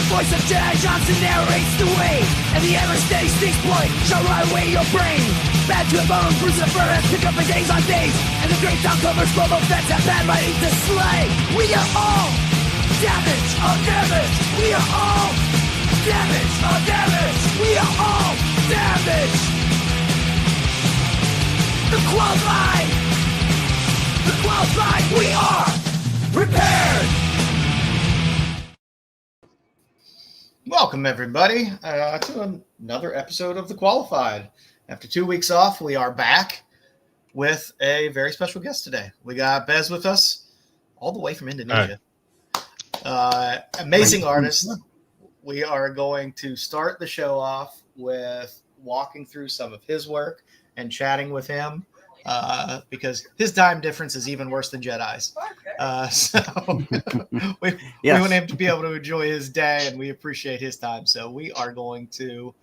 voice of Jedi Johnson narrates the way, and the ever-steady Styx boy shall rot away your brain. Bad to the bone, bruise the furnace, pick up for days on days, and the great Downcomer's Boba Fett's have bad writing to slay. We are all damage on damage. We are all damage on damage. We are all damage. The qualified, we are prepared. Welcome, everybody, to another episode of The Qualified. After 2 weeks off, we are back with a very special guest today. We got Bez with us, all the way from Indonesia. Amazing artist. We are going to start the show off with walking through some of his work and chatting with him because his time difference is even worse than Jedi's. So we want him to be able to enjoy his day, and we appreciate his time. So we are going to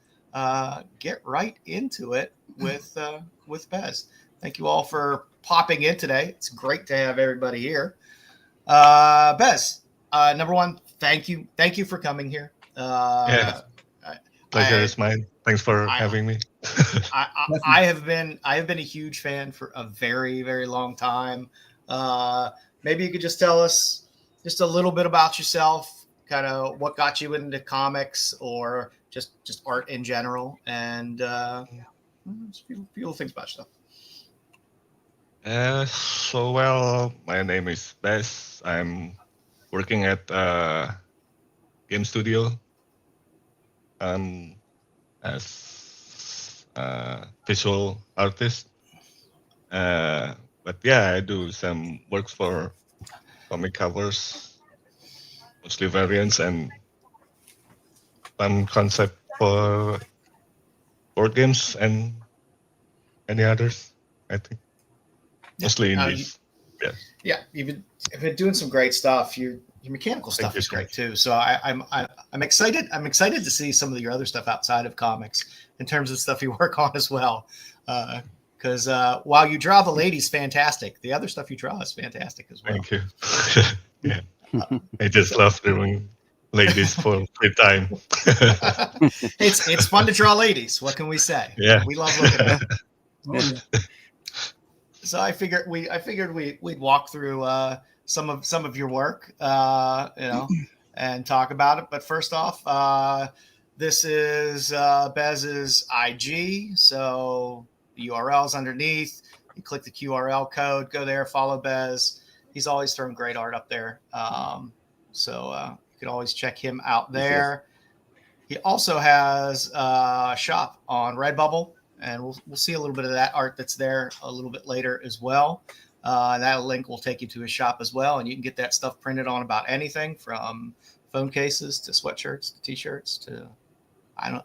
get right into it with Bez. Thank you all for popping in today. It's great to have everybody here. Bez, number one, thank you for coming here. Pleasure is mine. Thanks for having me. I have been a huge fan for a very, very long time. Maybe you could just tell us just a little bit about yourself, kind of what got you into comics or just art in general, and just a few things about yourself. My name is Bez. I'm working at game studio as a visual artist. But yeah, I do some works for comic covers, mostly variants and some concept for board games and any others, I think. Mostly indies. You've been doing some great stuff. Your mechanical stuff is great too. So I'm excited. I'm excited to see some of your other stuff outside of comics in terms of stuff you work on as well. Because while you draw the ladies fantastic, the other stuff you draw is fantastic as well. Thank you. Yeah, I just love drawing ladies for free time. It's fun to draw ladies. What can we say? Yeah, we love looking at them. So I figured we'd walk through some of your work, and talk about it. But first off, this is Bez's IG. So the URL's underneath. You click the QRL code, go there, follow Bez. He's always throwing great art up there. So you can always check him out there. He also has a shop on Redbubble, and we'll see a little bit of that art that's there a little bit later as well. That link will take you to his shop as well, and you can get that stuff printed on about anything from phone cases to sweatshirts to t-shirts to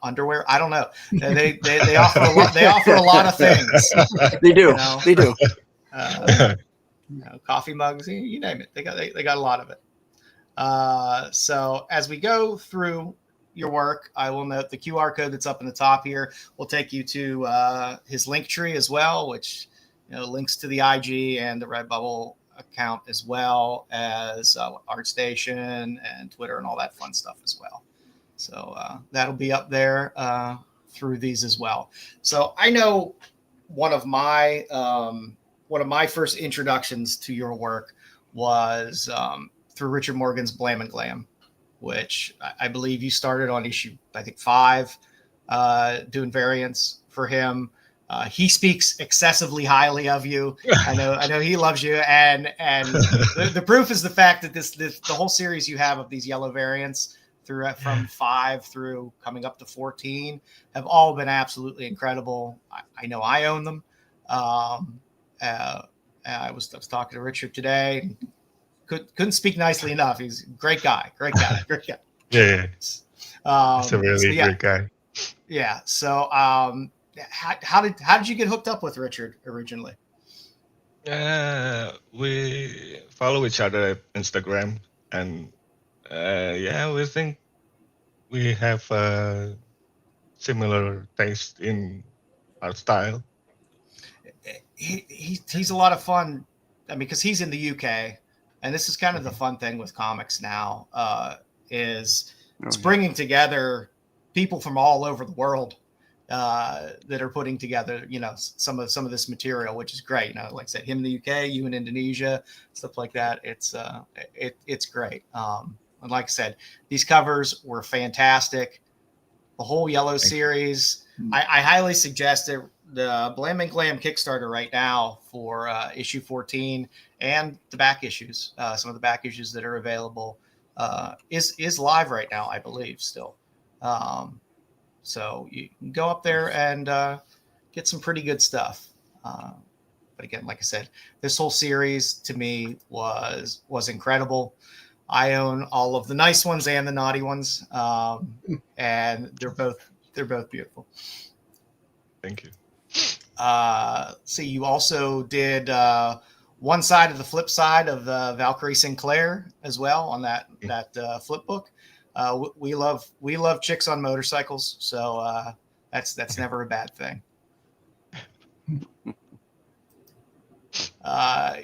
underwear. I don't know. They offer a lot. They offer a lot of things. They do. They do. Coffee mugs, you name it. They got a lot of it. So as we go through your work, I will note the QR code that's up in the top here will take you to his link tree as well, which links to the IG and the Redbubble account, as well as ArtStation and Twitter and all that fun stuff as well. So that'll be up there through these as well. So I know one of my first introductions to your work was through Richard Morgan's BLAM and GLAM, which I believe you started on issue, I think 5, doing variants for him. He speaks excessively highly of you. I know he loves you, and the proof is the fact that the whole series you have of these yellow variants from 5 through coming up to 14 have all been absolutely incredible. I know I own them. I was talking to Richard today. Couldn't speak nicely enough. He's a great guy. Yeah. He's a really great guy. Yeah. So how did you get hooked up with Richard originally? We follow each other at Instagram, and we think we have similar taste in art style. He's a lot of fun. I mean, because he's in the UK, and this is kind of the fun thing with comics now, is it's bringing together people from all over the world that are putting together, some of this material, which is great. Like I said, him in the UK, you in Indonesia, stuff like that. It's great. And like I said, these covers were fantastic. The whole Yellow series, I highly suggest it. The BLAM and GLAM Kickstarter right now for issue 14 and the back issues, some of the back issues that are available, is live right now, I believe, still. So you can go up there and get some pretty good stuff. But again, like I said, this whole series to me was incredible. I own all of the nice ones and the naughty ones, and they're both beautiful. Thank you. See, you also did one side of the flip side of Valkyrie Sinclair as well on that flip book. We love chicks on motorcycles, so that's never a bad thing.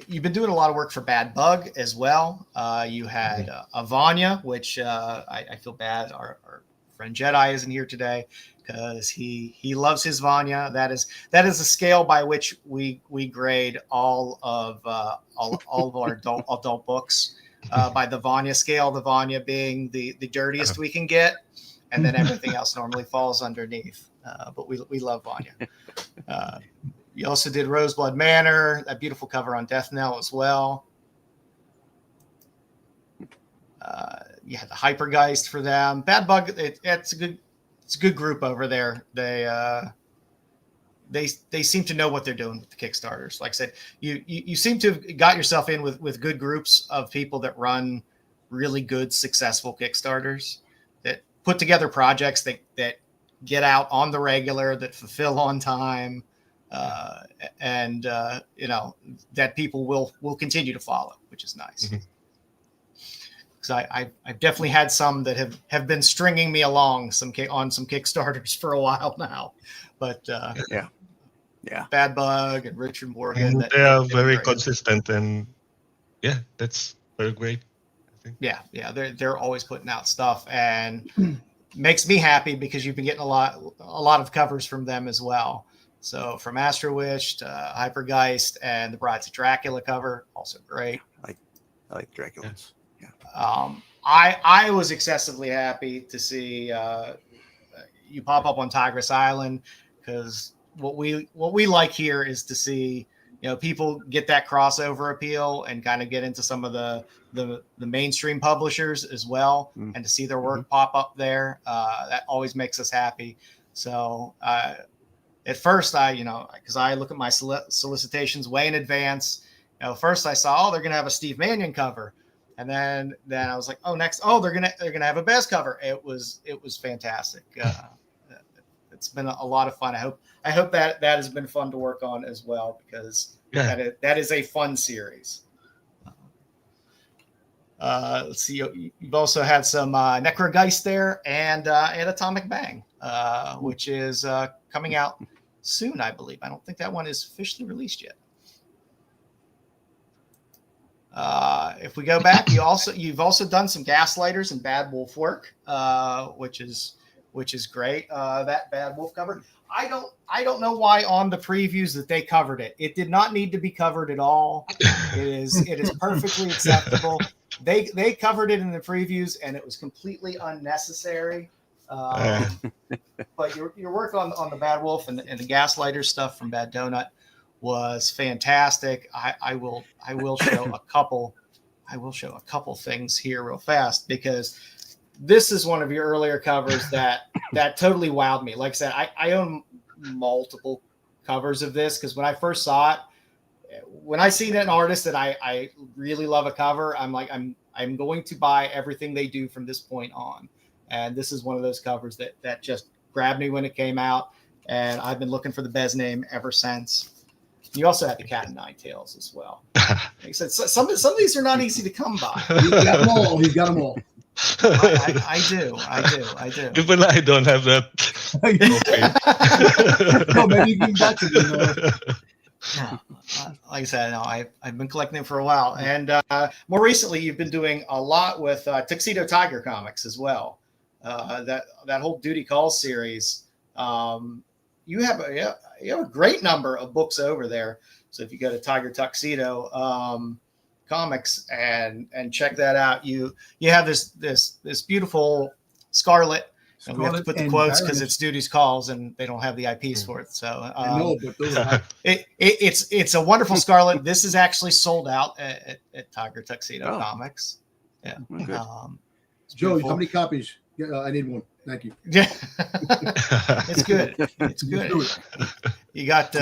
You've been doing a lot of work for Bad Bug as well. You had Vanya, which I feel bad our friend Jedi isn't here today because he loves his Vanya. That is a scale by which we grade all of our adult books. By the Vanya scale, the Vanya being the dirtiest we can get, and then everything else normally falls underneath. But we love Vanya. You also did Roseblood Manor, that beautiful cover on Death Knell as well. You had the Hypergeist for them. Bad Bug, it's a good group over there. They seem to know what they're doing with the Kickstarters. Like I said, you seem to have got yourself in with good groups of people that run really good, successful Kickstarters that put together projects that get out on the regular, that fulfill on time, and that people will continue to follow, which is nice. Because I've definitely had some that have been stringing me along on some Kickstarters for a while now, but yeah, Bad Bug and Richard Morgan. They are very consistent, and that's very great. I think. Yeah, they're always putting out stuff, and makes me happy because you've been getting a lot of covers from them as well. So from Astro Wish to Hypergeist and the Brides of Dracula cover, also great. I like Dracula's. Yeah. I was excessively happy to see you pop up on Tigress Island, because what we like here is to see people get that crossover appeal and kind of get into some of the mainstream publishers as well, and to see their work pop up there, that always makes us happy. So at first because I look at my solicitations way in advance. First I saw, they're gonna have a Steve Mannion cover, and then I was like, they're gonna have a Bez cover. It was fantastic. It's been a lot of fun. I hope that has been fun to work on as well, because that is a fun series. Let's see. You've also had some Necrogeist there and Atomic Bang, which is coming out soon, I believe. I don't think that one is officially released yet. If we go back, you've also done some Gaslighters and Bad Wolf work, which is great. That Bad Wolf cover. I don't know why on the previews that they covered it. It did not need to be covered at all. It is perfectly acceptable. They covered it in the previews, and it was completely unnecessary. But your work on the Bad Wolf and the Gaslighter stuff from Bad Donut was fantastic. I will show a couple things here real fast, because this is one of your earlier covers that totally wowed me. Like I said, I own multiple covers of this, because when I first saw it, when I see an artist that I really love a cover, I'm like, I'm going to buy everything they do from this point on. And this is one of those covers that just grabbed me when it came out, and I've been looking for the Bez name ever since. You also had the Cat and Nine Tails as well. Like I said, some of these are not easy to come by. He's got them all. He's got them all. I do. Even I don't have that. No, maybe you can back to me. Yeah. Like I said, no, I've been collecting them for a while, and more recently, you've been doing a lot with Tuxedo Tiger Comics as well. that whole Duty Calls series. You have a great number of books over there. So if you go to Tiger Tuxedo Comics and check that out, you have this beautiful Scarlet. And we have to put the quotes because it's Duty's Calls, and they don't have the IPs for it. So but those are it's a wonderful Scarlet. This is actually sold out at Tiger Tuxedo Comics. Yeah. Joe, how many copies? Yeah, I need one. Thank you. Yeah, it's good. It's good. You got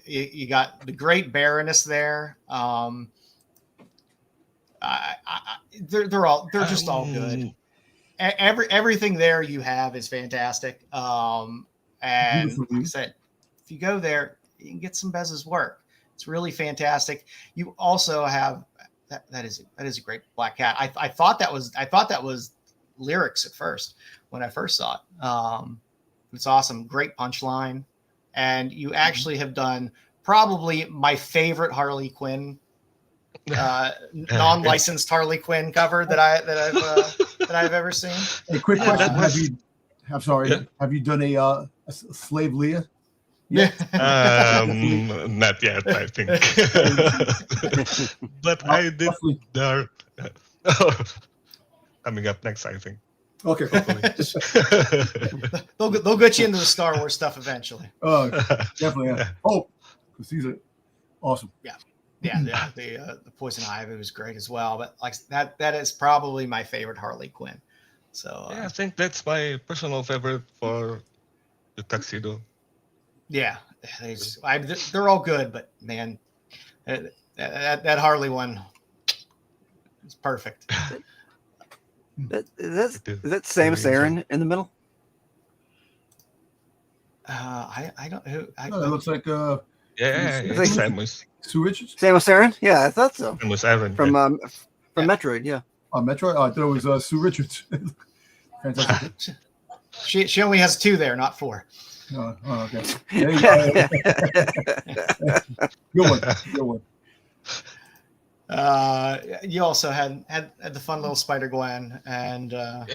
you got the Great Baroness there. They're just all good. Everything there you have is fantastic. And like I said, if you go there, you can get some Bez's work. It's really fantastic. You also have that is a great Black Cat. I thought that was lyrics at first when I first saw it. It's awesome. Great punchline. And you actually have done probably my favorite Harley Quinn non-licensed Harley Quinn cover that I've ever seen. A quick question: Have you done a Slave Leah? Yeah. Not yet, I think. But I did the coming up next, I think. Okay. They'll get you into the Star Wars stuff eventually. Oh, definitely. Yeah. Oh, because these are awesome. Yeah, the Poison Ivy was great as well. But like that is probably my favorite Harley Quinn. So I think that's my personal favorite for the Tuxedo. Yeah, they're all good, but man, that Harley one is perfect. Is that Samus Aran in the middle? I don't know. It looks like Samus. Sue Richards. Samus Aran? Yeah, I thought so. Samus Aran from Metroid. Yeah. Metroid. Oh, I thought it was Sue Richards. Fantastic. She only has 2 there, not 4. Oh, okay. Good one. You also had the fun little Spider Gwen and a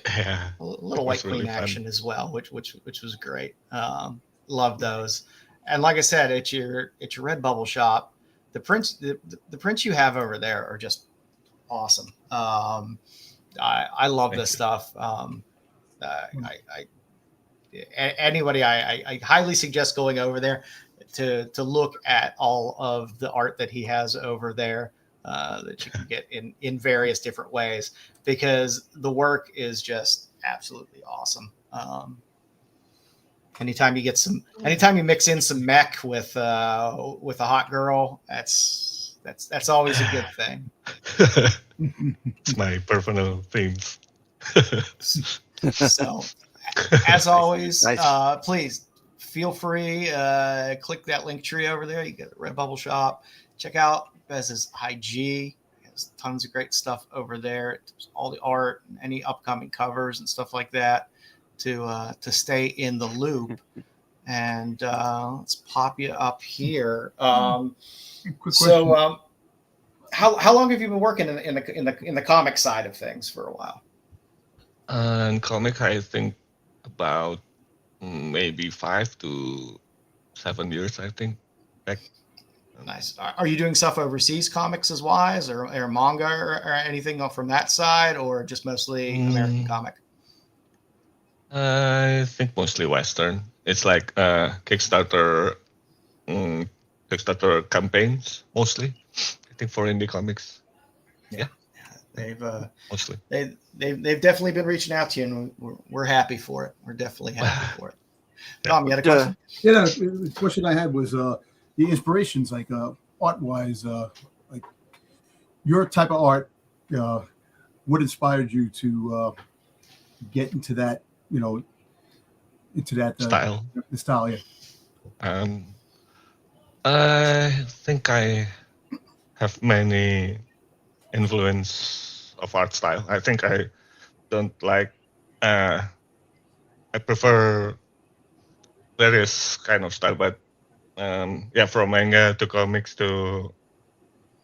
little White Queen action as well, which was great. Love those. And like I said, at your Redbubble shop, the prints you have over there are just awesome. I love this stuff. Anybody, I highly suggest going over there to look at all of the art that he has over there that you can get in various different ways, because the work is just absolutely awesome. Anytime you mix in some mech with a hot girl, that's always a good thing. It's my personal themes. So, as always, Nice. Please feel free, click that link tree over there. You get the Redbubble shop. Check out Bez's IG. He has tons of great stuff over there. All the art and any upcoming covers and stuff like that to stay in the loop. And let's pop you up here. So, how long have you been working in the comic side of things for a while? In comic, I think about maybe 5 to 7 years, I think. Nice. Are you doing stuff overseas comics as wise, or manga or anything from that side, or just mostly American comic? I think mostly Western. It's like Kickstarter campaigns mostly. I think for indie comics. Yeah. They've mostly. They've definitely been reaching out to you, and we're happy for it. We're definitely happy for it. Tom, you had a question? Yeah, the question I had was the inspirations, like art-wise, like your type of art. What inspired you to get into that? Style. The style, yeah. I think I have many influence of art style. I think I don't like. I prefer various kind of style, but from manga to comics to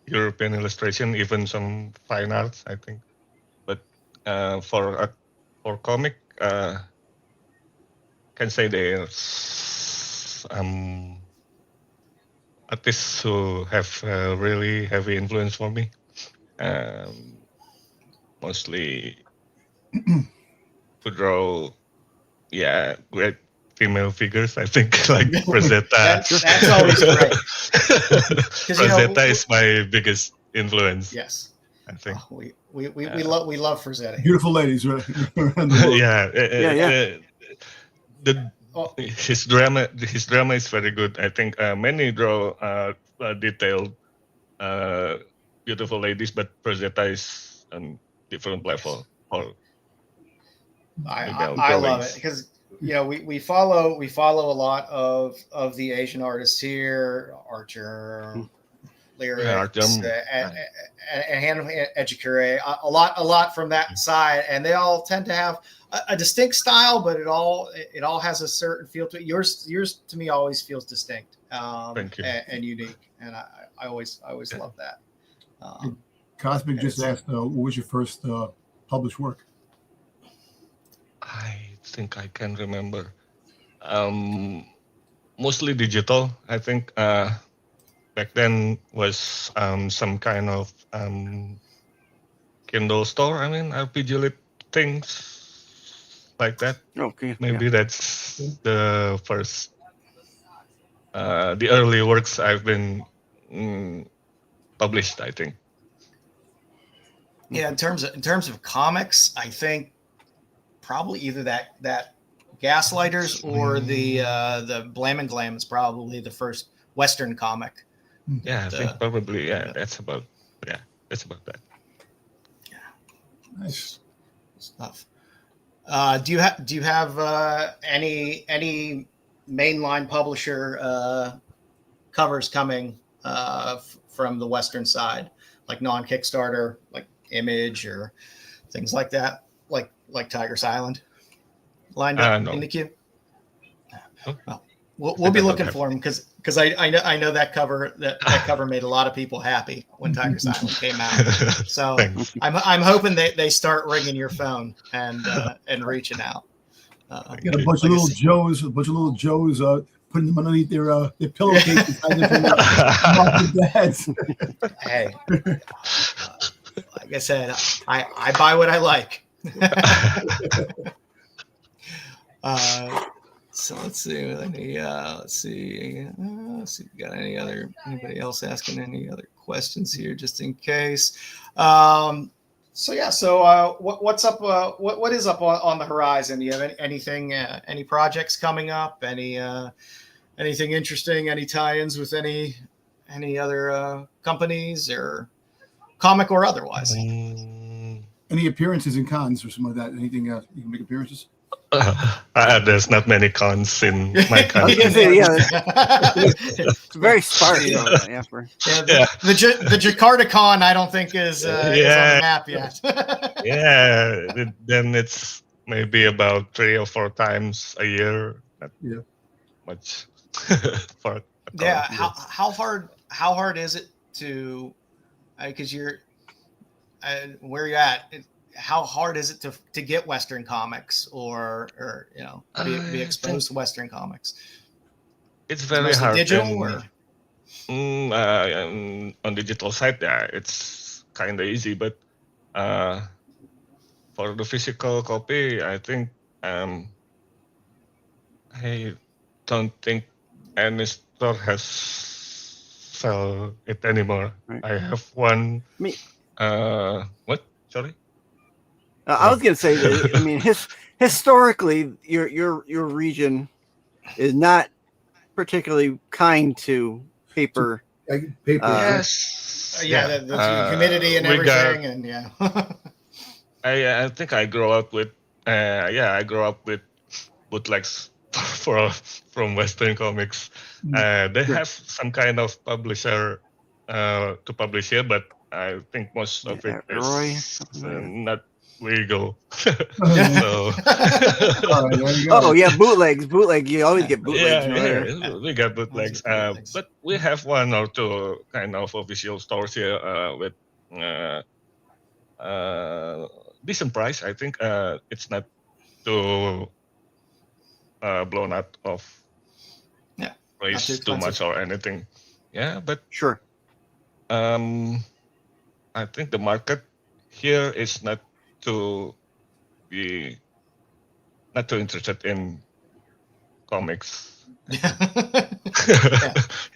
European illustration, even some fine arts, I think. But for comic, can say there's artists who have a really heavy influence for me. Mostly to draw, great female figures. I think like Rosetta. That's always great. Rosetta is my biggest influence. Yes, I think. We love Frazetta. Beautiful ladies, right? His drama is very good. I think many draw detailed, beautiful ladies, but Rosetta is on different level. I love it because we follow a lot of the Asian artists here, Archer, Lyrics, and Ejikure, a lot from that side, and they all tend to have a distinct style, but it all has a certain feel to it. Yours to me always feels distinct, Thank you. and unique, and I always love that. Cosmic just asked, what was your first published work? I think I can remember. Mostly digital. I think back then was some kind of Kindle store. I mean, RPG lit things like that. Okay. Maybe that's the first, the early works I've been published, I think. Yeah, in terms of comics, I think probably either that Gaslighters or the BLAM and GLAM is probably the first Western comic. Yeah, I think probably that's about that. Yeah, Nice stuff. Do you have any mainline publisher covers coming from the Western side, like non-Kickstarter, like Image or things like that, like Tigress Island, lined up in the queue? Well, we'll be looking for them because I know that cover made a lot of people happy when Tigress Island came out. So I'm hoping they start ringing your phone and reaching out. Got a bunch of little Joes, putting them underneath their pillowcases. Hey, like I said, I buy what I like. So let's see. Let's see if we got anybody else asking any other questions here, just in case. What's up? What is up on the horizon? Do you have anything? Any projects coming up? Anything interesting? Any tie-ins with any other companies or comic or otherwise? Any appearances in cons or something like that? Anything you can make appearances? There's not many cons in my country. It's very sparse. The Jakarta con, I don't think is on the map yet. Then it's maybe about 3 or 4 times a year. Not much. How hard is it to? Because you're where you're at. How hard is it to get Western comics or be exposed to Western comics? It's very hard. Digital or? On digital side, it's kind of easy, but for the physical copy, I think I don't think any store has sell it anymore. Right. I have one. What? Sorry. I was going to say that, I mean, historically, your region is not particularly kind to paper. Yes. The humidity and everything, I think I grew up with bootlegs from Western comics. They have some kind of publisher to publish here, but I think most of it is not legal. Bootleg. You always get bootlegs. We got bootlegs. But we have 1 or 2 kind of official stores here with decent price. I think it's not to blown out of Yeah, price too too much expensive. or anything. Yeah, but Sure. I think the market here is not too interested in comics. Yeah.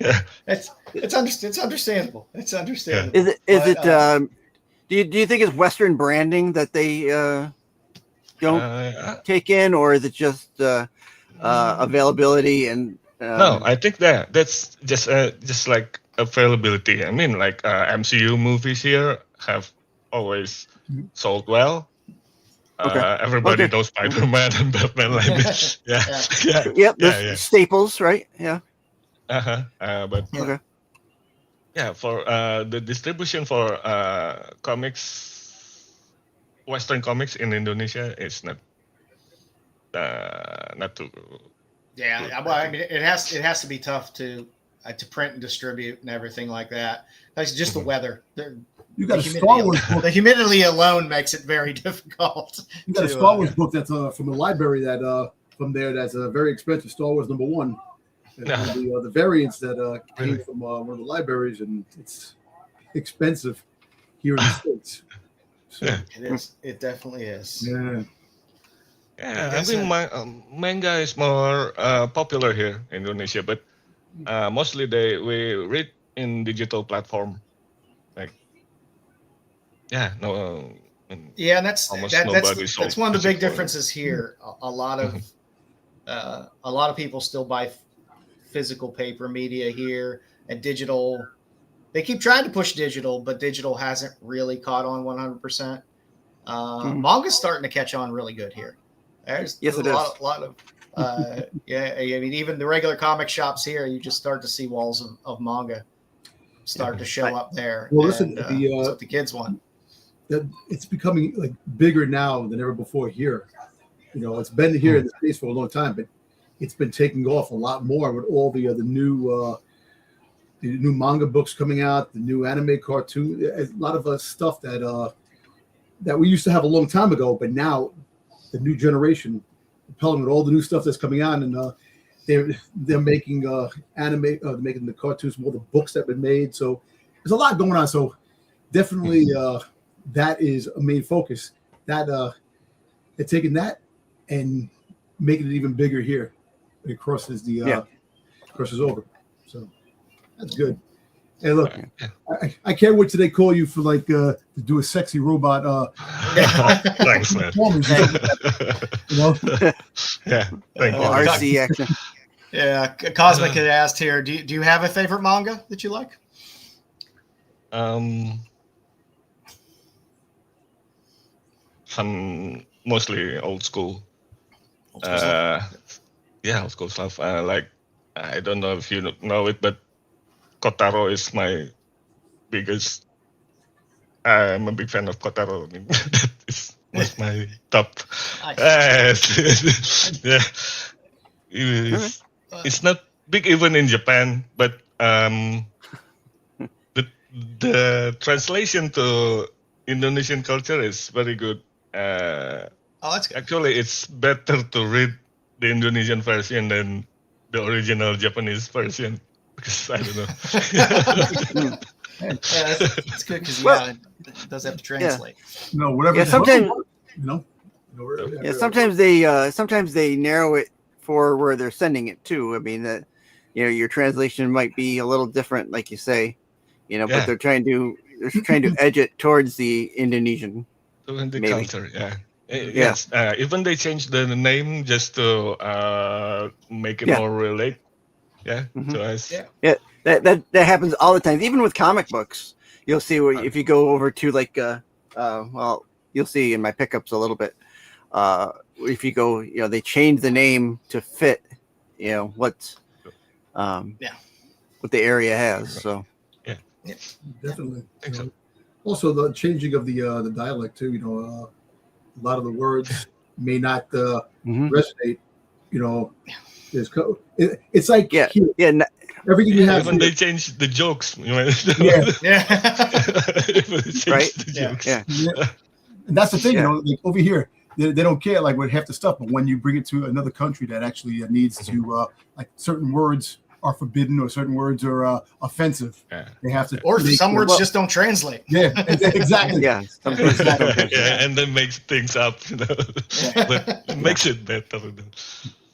Yeah. It's understandable. It's understandable. Is it do you think it's Western branding that they don't take in, or is it just availability and No, I think that's just like availability. I mean, like MCU movies here have always sold well. Everybody knows Spider-Man and Batman like this. Yeah. Yep, there's staples, right? Yeah. But yeah, for the distribution for comics, Western comics in Indonesia is not too. Yeah, well, I mean, it has to be tough to print and distribute and everything like that. That's just the weather. You got a Star Wars book. The humidity alone makes it very difficult. You got a Star Wars book that's from a library from there that's a very expensive, Star Wars #1. The variants that came from one of the libraries, and it's expensive here in the States. So, it is. It definitely is. Yeah. Yeah, I think manga is more popular here in Indonesia, but mostly we read in digital platform. Like, yeah, no. Yeah, and that's one of the big differences here. A lot of people still buy physical paper media here, and digital. They keep trying to push digital, but digital hasn't really caught on 100%. Manga's starting to catch on really good here. There's a lot of I mean, even the regular comic shops here, you just start to see walls of manga start to show up there. Well, listen, that's what the kids want. It's becoming like bigger now than ever before here. You know, it's been here in the States for a long time, but it's been taking off a lot more with all the new manga books coming out, the new anime cartoon, a lot of stuff that we used to have a long time ago, but now the new generation, propelling with all the new stuff that's coming out, and they're making anime, they're making the cartoons, more the books that have been made. So there's a lot going on. So definitely that is a main focus. That they're taking that and making it even bigger here. It crosses crosses over. So that's good. Hey, look, I can't wait till they call you for like to do a sexy robot. Thanks, man. You know? Yeah, thank you. RC action. Yeah, Cosmic had asked here. Do you have a favorite manga that you like? Some mostly old school. Old school stuff. Like, I don't know if you know it, but Kotaro is my biggest. I'm a big fan of Kotaro. I mean, was my top. Yeah, it's not big even in Japan, but the translation to Indonesian culture is very good. That's good. Actually, it's better to read the Indonesian version than the original Japanese version. Because I don't know. That's good because it does have to translate. No, whatever. Yeah, sometimes sometimes sometimes they narrow it for where they're sending it to. I mean that your translation might be a little different, like you say, but they're trying to edge it towards the Indonesian. To the culture, yes. Even they changed the name just to make it more relate. Yeah, to us. Yeah, that happens all the time. Even with comic books, you'll see if you go over to like you'll see in my pickups a little bit. If you go, they change the name to fit, what the area has. So yeah. Definitely. Also, the changing of the dialect too. A lot of the words may not resonate. It's like everything you have. Even they change the jokes. Right. And that's the thing, like over here, they don't care like with half the stuff, but when you bring it to another country that actually needs to like certain words are forbidden or certain words are offensive, they have to. Or some words just don't translate. Yeah, exactly. Yeah, And then makes things up, but it makes it better.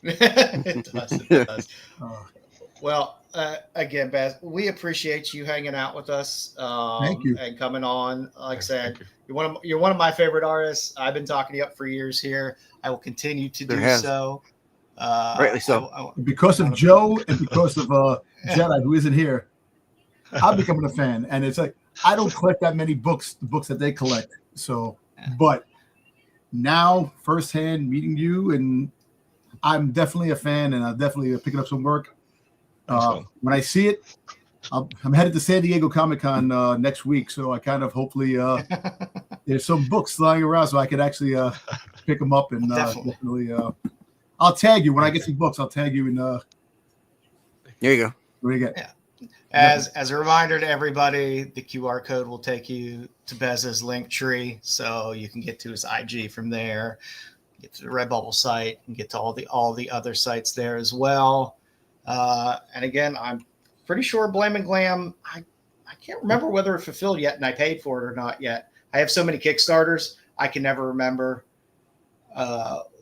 It does. Well, again, Baz, we appreciate you hanging out with us. Thank you. And coming on. Like I said, you're one of my favorite artists. I've been talking to you up for years here. I will continue to do so. Rightly so. Because of Joe and because of Jedi, who isn't here, I'm becoming a fan. And it's like I don't collect that many books, the books that they collect. So, but now firsthand meeting you, and I'm definitely a fan, and I'm definitely picking up some work. When I see it, I'm headed to San Diego Comic-Con next week, so I kind of hopefully there's some books lying around, so I could actually pick them up and definitely. I'll tag you when I get some books. I'll tag you in. There you go. What do you get? Yeah. As a reminder to everybody, the QR code will take you to Bez's link tree, so you can get to his IG from there, get to the Redbubble site, and get to all the other sites there as well. And again, I'm pretty sure BLAM and GLAM. I can't remember whether it fulfilled yet, and I paid for it or not yet. I have so many Kickstarters, I can never remember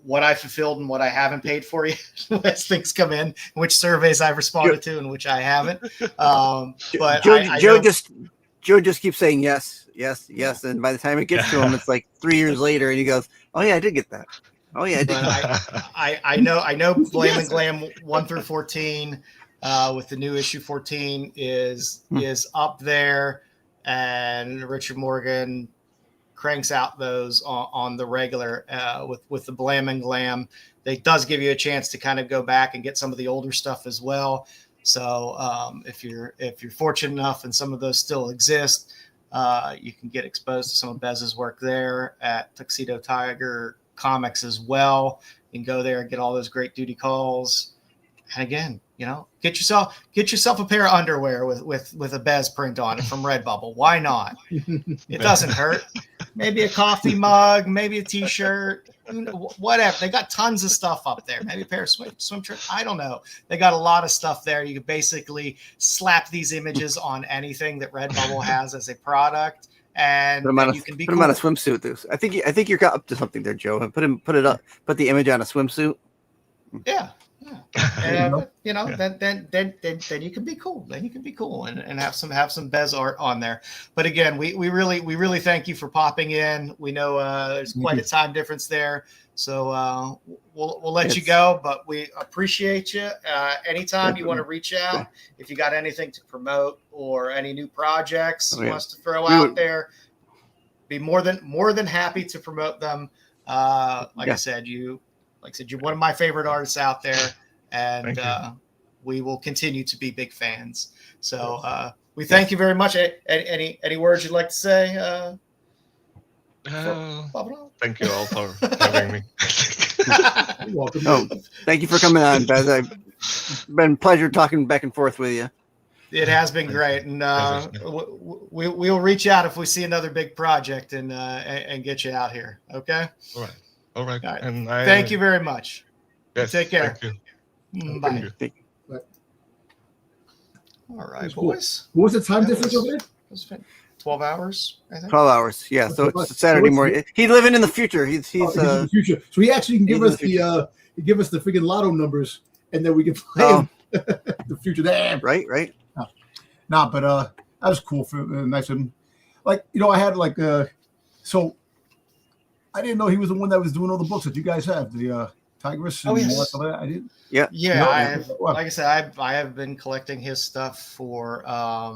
what I fulfilled and what I haven't paid for yet as things come in, which surveys I've responded to and which I haven't. But Joe just keeps saying yes, and by the time it gets to him, it's like 3 years later, and he goes, "Oh yeah, I did get that. Oh yeah, I did." I know BLAM and GLAM 1 through 14 with the new issue 14 is up there, and Richard Morgan cranks out those on the regular with the BLAM and GLAM. It does give you a chance to kind of go back and get some of the older stuff as well. So if you're fortunate enough and some of those still exist, you can get exposed to some of Bez's work there at Tuxedo Tiger Comics as well. You can go there and get all those great duty calls. And again, get yourself a pair of underwear with a Bez print on it from Redbubble. Why not? It doesn't hurt. Maybe a coffee mug, maybe a t-shirt, whatever. They got tons of stuff up there. Maybe a pair of swim shirts. I don't know. They got a lot of stuff there. You can basically slap these images on anything that Redbubble has as a product, and you can be put them on a swimsuit. I think you're up to something there, Joe. Put the image on a swimsuit. Yeah. And then you can be cool. Then you can be cool and have some Bez art on there. But again, we really thank you for popping in. We know there's quite a time difference there, so we'll let you go. But we appreciate you. Anytime you want to reach out, if you got anything to promote or any new projects you want us to throw out there, be more than happy to promote them. I said, you're one of my favorite artists out there, and we will continue to be big fans. So we thank you very much. Any words you'd like to say? Thank you all for having me. You're welcome. Thank you for coming on, Bez. It's been a pleasure talking back and forth with you. It has been great, and we'll reach out if we see another big project and get you out here. Okay. All right. And thank you very much. Yes, take care. Thank you. Bye. Thank you. All right, boys. What was the time difference over there? 12 hours, I think. 12 hours. Yeah. So it's Saturday morning. He's living in the future. He's in the future. So he actually can give us the freaking lotto numbers, and then we can play the future there. Right. Nah, but that was cool for nice and I had so I didn't know he was the one that was doing all the books that you guys have, the Tigress and all that stuff like that. I didn't. Yeah. Like I said, I have been collecting his stuff for I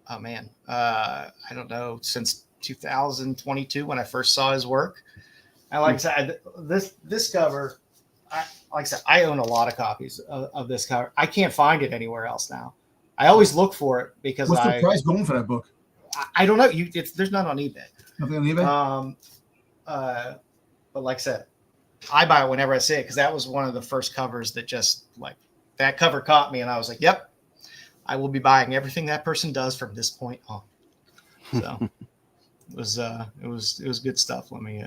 don't know, since 2022 when I first saw his work. And like I said, this cover, I own a lot of copies of this cover. I can't find it anywhere else now. I always look for it because what's the price going for that book? I don't know. There's none on eBay. Nothing on eBay. But like I said, I buy it whenever I see it because that was one of the first covers that just that cover caught me, and I was like, "Yep, I will be buying everything that person does from this point on." So it was good stuff. Let me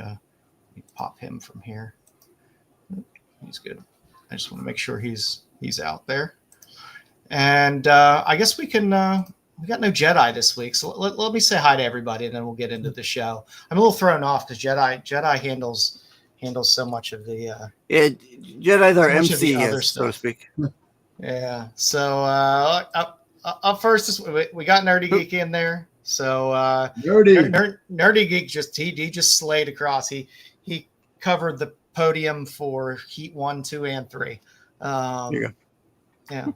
pop him from here. He's good. I just want to make sure he's out there. And I guess we can. We got no Jedi this week, so let me say hi to everybody, and then we'll get into the show. I'm a little thrown off because Jedi handles so much of the Jedi's our MC, so to speak. Yeah. So up first, we got Nerdy Geek in there. So Nerdy Geek he just slayed across. He covered the podium for Heat 1, 2, and 3. There you go. Yeah.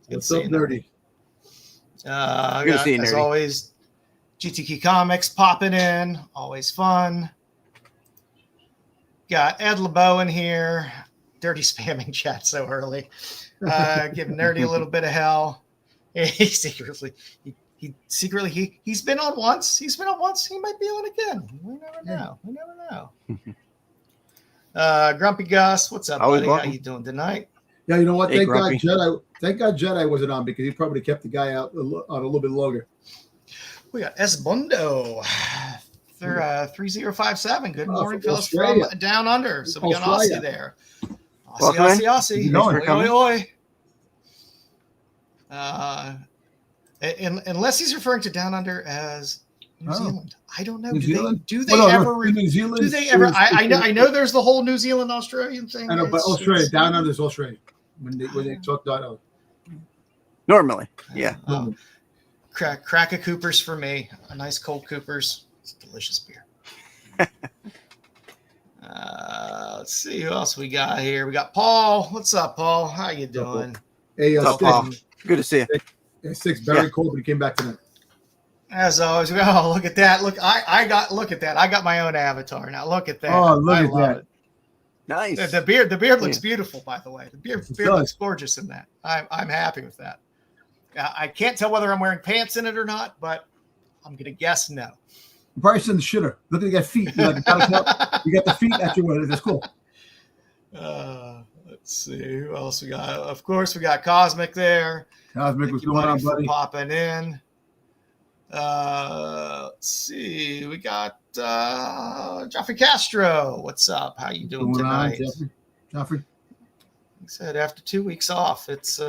What's up, Nerdy? Good to see you, as Nerdy. Always, GTK Comics popping in. Always fun. Got Ed LeBeau in here. Dirty spamming chat so early. Giving Nerdy a little bit of hell. He's been on once. He's been on once. He might be on again. We never know. Grumpy Gus, what's up, buddy? How you doing tonight? Yeah, you know what? Thank God Jedi wasn't on, because he probably kept the guy out on a little bit longer. We got Esbundo. 3057. Good morning, fellas, from down under. So we got Aussie there. Aussie. Oi. Unless he's referring to down under as New Zealand. I don't know. Do they ever? I know there's the whole New Zealand Australian thing. I know, but Australia, down under is Australia. When they talk down under. Normally, yeah. Crack a Cooper's for me. A nice cold Cooper's. It's a delicious beer. Let's see who else we got here. We got Paul. What's up, Paul? How you doing? Hey, Paul. Good to see you. Styx very cold, but he came back tonight. As always, look at that. Look at that. I got my own avatar now. Look at that. Oh, look at that. It. Nice. The beard looks beautiful, by the way. The beard looks gorgeous in that. I'm happy with that. I can't tell whether I'm wearing pants in it or not, but I'm gonna guess no. Bryson the shitter. Look at your feet. You got the feet at your wedding. That's cool. Let's see who else we got. Of course, we got Cosmic there. Cosmic, what's going on, buddy? Popping in. Let's see. We got Joffrey Castro. What's up? How you doing tonight? Joffrey. He said after 2 weeks off, it's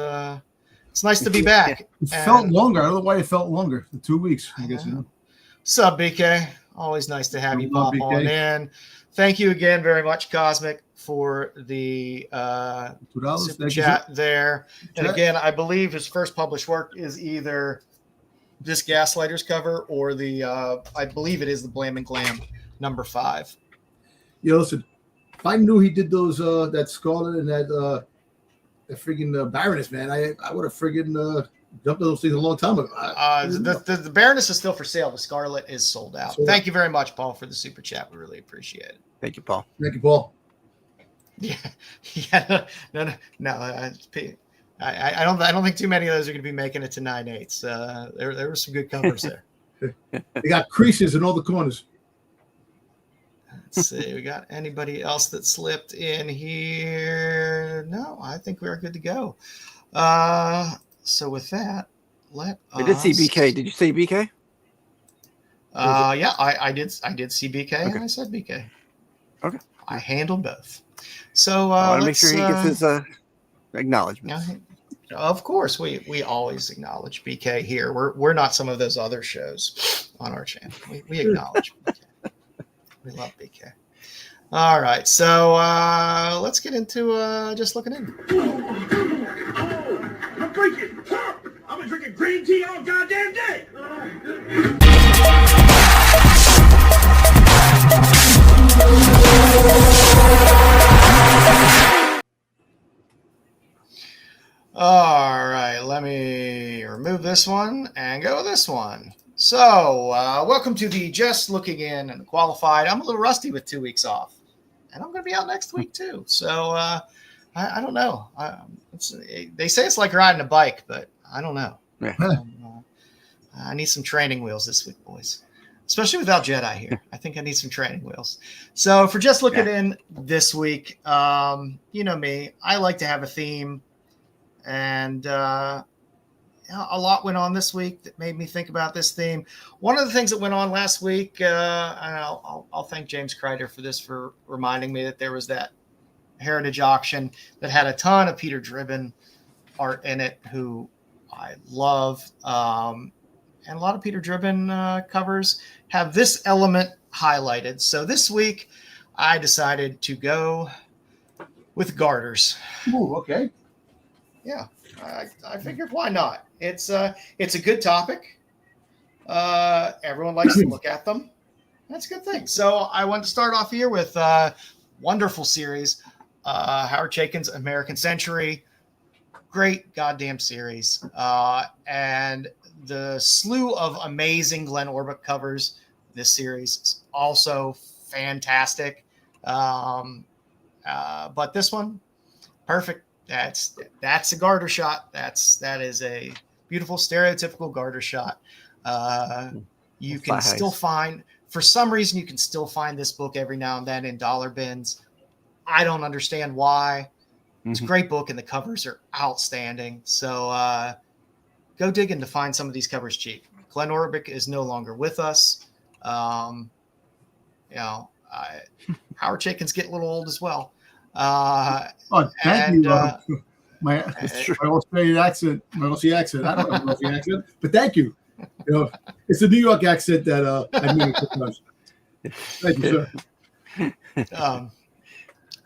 nice to be back. It felt longer. I don't know why it felt longer. The 2 weeks, I guess. What's up, BK? Always nice to have you pop on in. Thank you again very much, Cosmic, for the super chat there. And again, I believe his first published work is either this Gaslighters cover or the I believe it is the BLAM and GLAM #5. Yeah, listen, if I knew he did those that Scarlet and that friggin' Baroness, man, I would have friggin' jumped those things a long time ago. The Baroness is still for sale. The Scarlet is sold out. Thank you very much, Paul, for the super chat. We really appreciate it. Thank you, Paul. Thank you, Paul. Yeah. No. I don't think too many of those are going to be making it to 9/8. There were some good covers there. They got creases in all the corners. Let's see. We got anybody else that slipped in here? No, I think we're good to go. So with that, I did see BK. Did you say BK? Yeah, I did see BK, okay. And I said BK. Okay. I handled both. So I want to make sure he gets his acknowledgement. Yeah, of course, we always acknowledge BK here. We're not some of those other shows on our channel. We acknowledge BK. We love BK. All right, so let's get into just looking in. I'm drinking. I've been drinking green tea all goddamn day. All right, let me remove this one and go with this one. So, welcome to the Just Looking In and Qualified. I'm a little rusty with 2 weeks off, and I'm going to be out next week too. So, I don't know. They say it's like riding a bike, but I don't know. Yeah. I need some training wheels this week, boys. Especially without Jedi here. I think I need some training wheels. So for Just Looking In this week, you know me, I like to have a theme. And a lot went on this week that made me think about this theme. One of the things that went on last week, and I'll thank James Kreider for this, for reminding me that there was that Heritage auction that had a ton of Peter Driven art in it, who I love. And a lot of Peter Driven covers have this element highlighted. So this week I decided to go with garters. Ooh, okay. Yeah, I figured, why not? It's a good topic. Everyone likes to look at them. That's a good thing. So I want to start off here with wonderful series, Howard Chaykin's American Century. Great goddamn series. And the slew of amazing Glenn Orbuck covers this series is also fantastic. But this one, perfect. That's a garter shot. That is a beautiful stereotypical garter shot. You can still find, for some reason, you can still find this book every now and then in dollar bins. I don't understand why. It's a great book, and the covers are outstanding. So go digging to find some of these covers cheap. Glenn Orbuck is no longer with us. Howard Chaykin's getting a little old as well. Thank you. My Australian accent, my Aussie accent. I don't have an Aussie accent, but thank you. It's a New York accent that I made sometimes. Thank you, sir.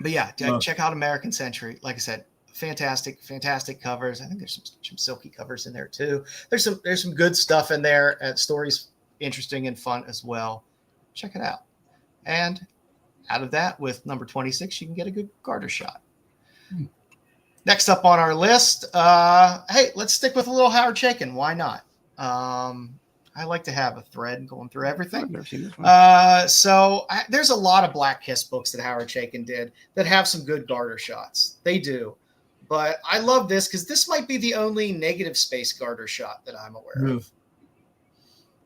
But yeah, check out American Century. Like I said, fantastic covers. I think there's some silky covers in there too. There's some good stuff in there. Stories interesting and fun as well. Check it out. And out of that, with number 26, you can get a good garter shot. Next up on our list, hey, let's stick with a little Howard Chaykin. Why not? I like to have a thread going through everything. There's a lot of Black Kiss books that Howard Chaykin did that have some good garter shots. They do. But I love this because this might be the only negative space garter shot that I'm aware of.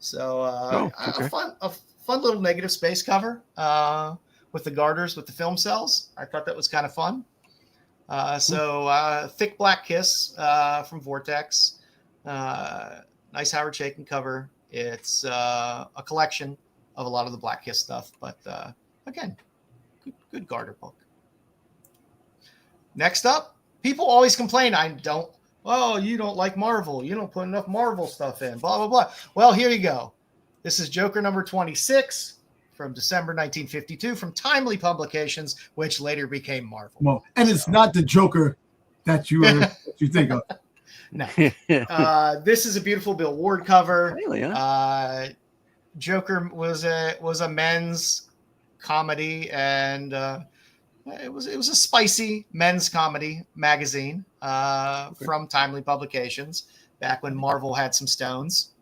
So a fun little negative space cover with the garters, with the film cells. I thought that was kind of fun. Thick Black Kiss from Vortex. Nice Howard Chaykin cover. It's a collection of a lot of the Black Kiss stuff, but again, good garter book. Next up, people always complain, you don't like Marvel. You don't put enough Marvel stuff in, blah, blah, blah. Well, here you go. This is Joker number 26 from December 1952 from Timely Publications, which later became Marvel. Well, and it's not the Joker that you think of. No. This is a beautiful Bill Ward cover. Really, huh? Joker was a men's comedy, and it was a spicy men's comedy magazine from Timely Publications back when Marvel had some stones.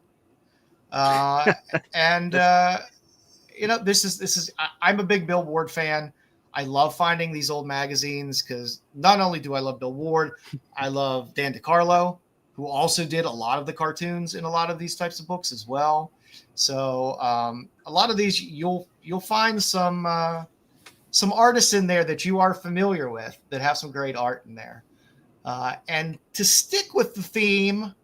This is I'm a big Bill Ward fan. I love finding these old magazines because not only do I love Bill Ward, I love Dan DeCarlo, who also did a lot of the cartoons in a lot of these types of books as well. So a lot of these you'll find some artists in there that you are familiar with that have some great art in there. And to stick with the theme,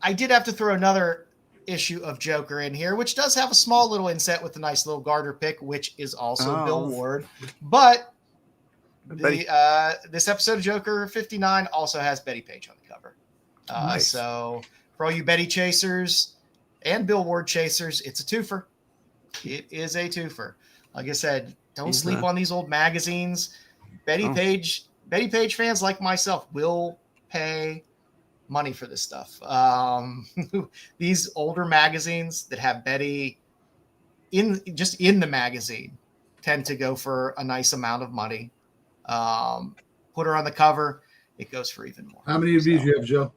I did have to throw another issue of Joker in here, which does have a small little inset with a nice little garter pick, which is also Bill Ward. But this episode of Joker 59 also has Betty Page on the cover. Nice. So for all you Betty chasers and Bill Ward chasers, it's a twofer. It is a twofer. Like I said, don't sleep on these old magazines. Betty Page fans like myself will pay money for this stuff. These older magazines that have Betty in the magazine tend to go for a nice amount of money. Put her on the cover, it goes for even more. How many of these you have, Joe?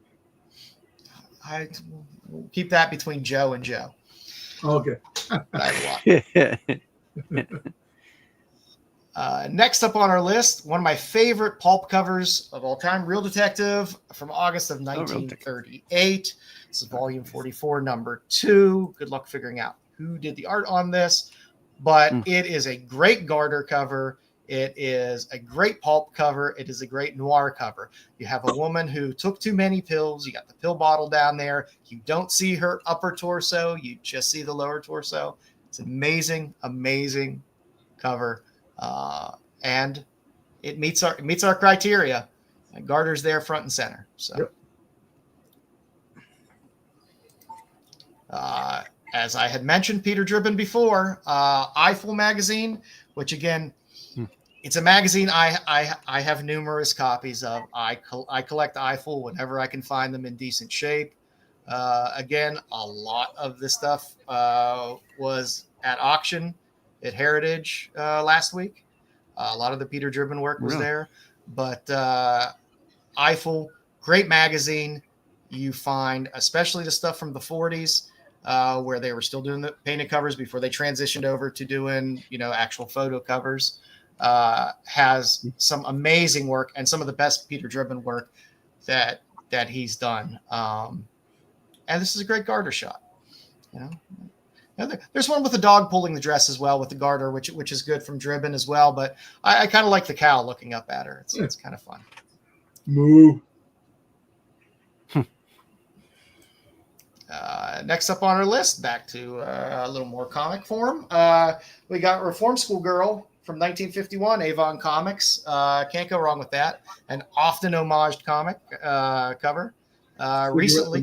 I will keep that between Joe and Joe. Okay. I have a lot. Next up on our list, one of my favorite pulp covers of all time, Real Detective from August of 1938. This is volume 44, number 2. Good luck figuring out who did the art on this, but it is a great garter cover. It is a great pulp cover. It is a great noir cover. You have a woman who took too many pills. You got the pill bottle down there. You don't see her upper torso. You just see the lower torso. It's amazing, amazing cover. And it meets our criteria. And Garter's there front and center. So, Yep. As I had mentioned Peter Dribbin before, Eyeful magazine, which again, it's a magazine I have numerous copies of. I collect Eyeful whenever I can find them in decent shape. Again, a lot of this stuff was at auction at Heritage last week. A lot of the Peter Dribbin work was there. But Eyeful, great magazine. You find, especially the stuff from the 40s, where they were still doing the painted covers before they transitioned over to doing, actual photo covers. Has some amazing work and some of the best Peter Dribbin work that he's done. And this is a great garter shot. There's one with the dog pulling the dress as well with the garter, which is good from Dribbin as well. But I kind of like the cow looking up at her. It's kind of fun. Moo. Next up on our list, back to a little more comic form. We got Reform School Girl from 1951, Avon Comics. Can't go wrong with that. An often homaged comic cover. Recently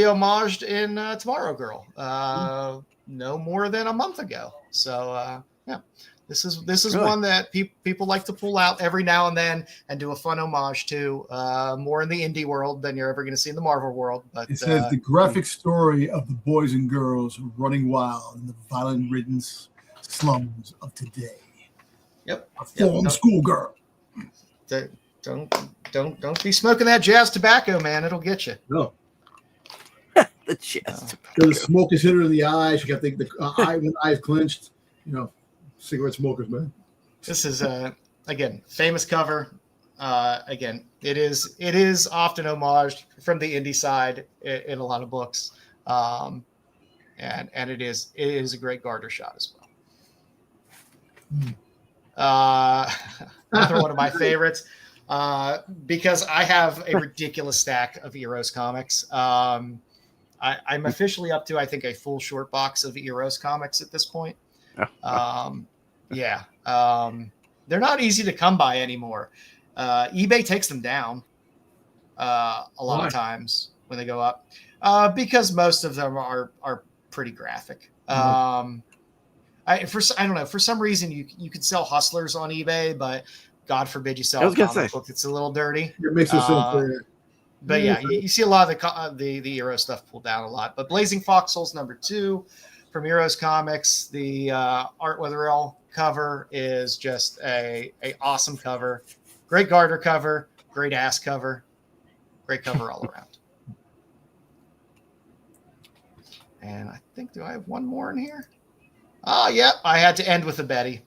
homaged in Tomorrow Girl. No more than a month ago. So this is really one that people like to pull out every now and then and do a fun homage to, more in the indie world than you're ever going to see in the Marvel world. But it says the graphic story of the boys and girls running wild in the violent-ridden slums of today. Yep. Reform schoolgirl. Don't be smoking that jazz tobacco, man. It'll get you. No. The chest. The smoke is hit her in the eye. She got the eye with eyes clenched. Cigarette smokers, man. This is again famous cover. Again, it is often homaged from the indie side in a lot of books, and it is a great garter shot as well. Another one of my favorites, because I have a ridiculous stack of Eros comics. I'm officially up to, I think, a full short box of Eros comics at this point. They're not easy to come by anymore. eBay takes them down a lot of times when they go up, because most of them are pretty graphic. I don't know, for some reason you could sell Hustlers on eBay, but God forbid you sell a comic book that's a little dirty. It makes it so fair. But yeah, you see a lot of the Euro stuff pulled down a lot. But Blazing Foxholes #2 from Eros Comics, the Art Weatherall cover is just a awesome cover. Great garter cover, great ass cover, great cover all around. And I think, do I have one more in here? Oh, yep, I had to end with a Betty.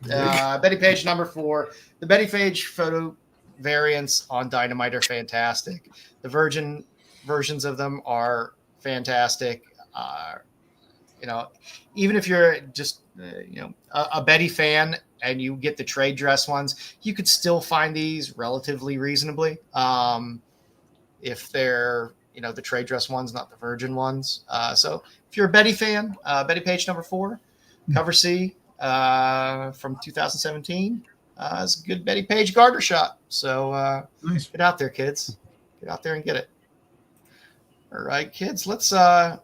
Betty Page #4. The Betty Page photo variants on Dynamite are fantastic. The Virgin versions of them are fantastic. Even if you're just a Betty fan and you get the trade dress ones, you could still find these relatively reasonably. If they're the trade dress ones, not the Virgin ones. So if you're a Betty fan, Betty Page #4, cover C from 2017. It's a good Betty Page garter shot. So nice. Get out there, kids. Get out there and get it. All right, kids. Let's do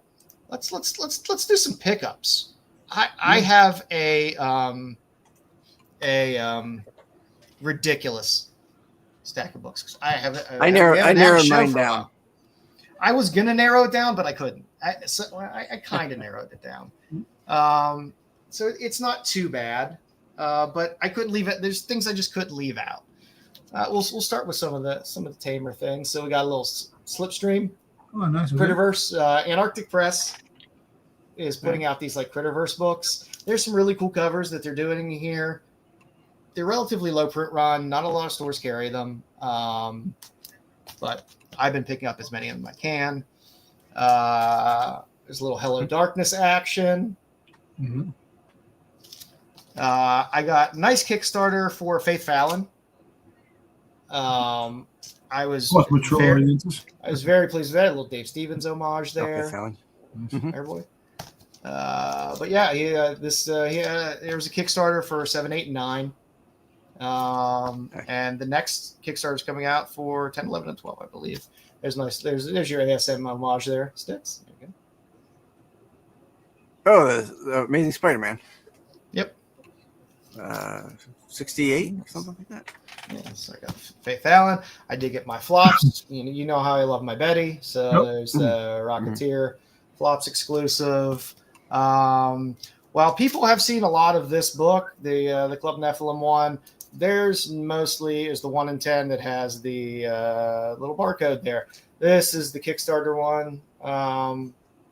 some pickups. I have a ridiculous stack of books. I narrowed mine down. I was gonna narrow it down, but I couldn't. I kind of narrowed it down. So it's not too bad, but I couldn't leave it. There's things I just couldn't leave out. We'll start with some of the tamer things. So we got a little Slipstream. Oh, nice. Critterverse. Antarctic Press is putting out these like Critterverse books. There's some really cool covers that they're doing here. They're relatively low print run. Not a lot of stores carry them, but I've been picking up as many of them as I can. There's a little Hello Darkness action. Mm-hmm. I got nice Kickstarter for Faith Fallon. I was very pleased with that. A little Dave Stevens homage there. Fallon. Airboy. But yeah, there was a Kickstarter for 7, 8, and 9. And the next Kickstarter is coming out for 10, 11, and 12, I believe. There's your ASM homage there, Styx. There you go. Oh, the Amazing Spider-Man. Yep. 68, something like that. Yeah, so I got Faith Allen. I did get my flops. You know how I love my Betty. So there's the Rocketeer flops exclusive. While people have seen a lot of this book, the Club Nephilim one, theirs mostly is the 1 in 10 that has the little barcode there. This is the Kickstarter one.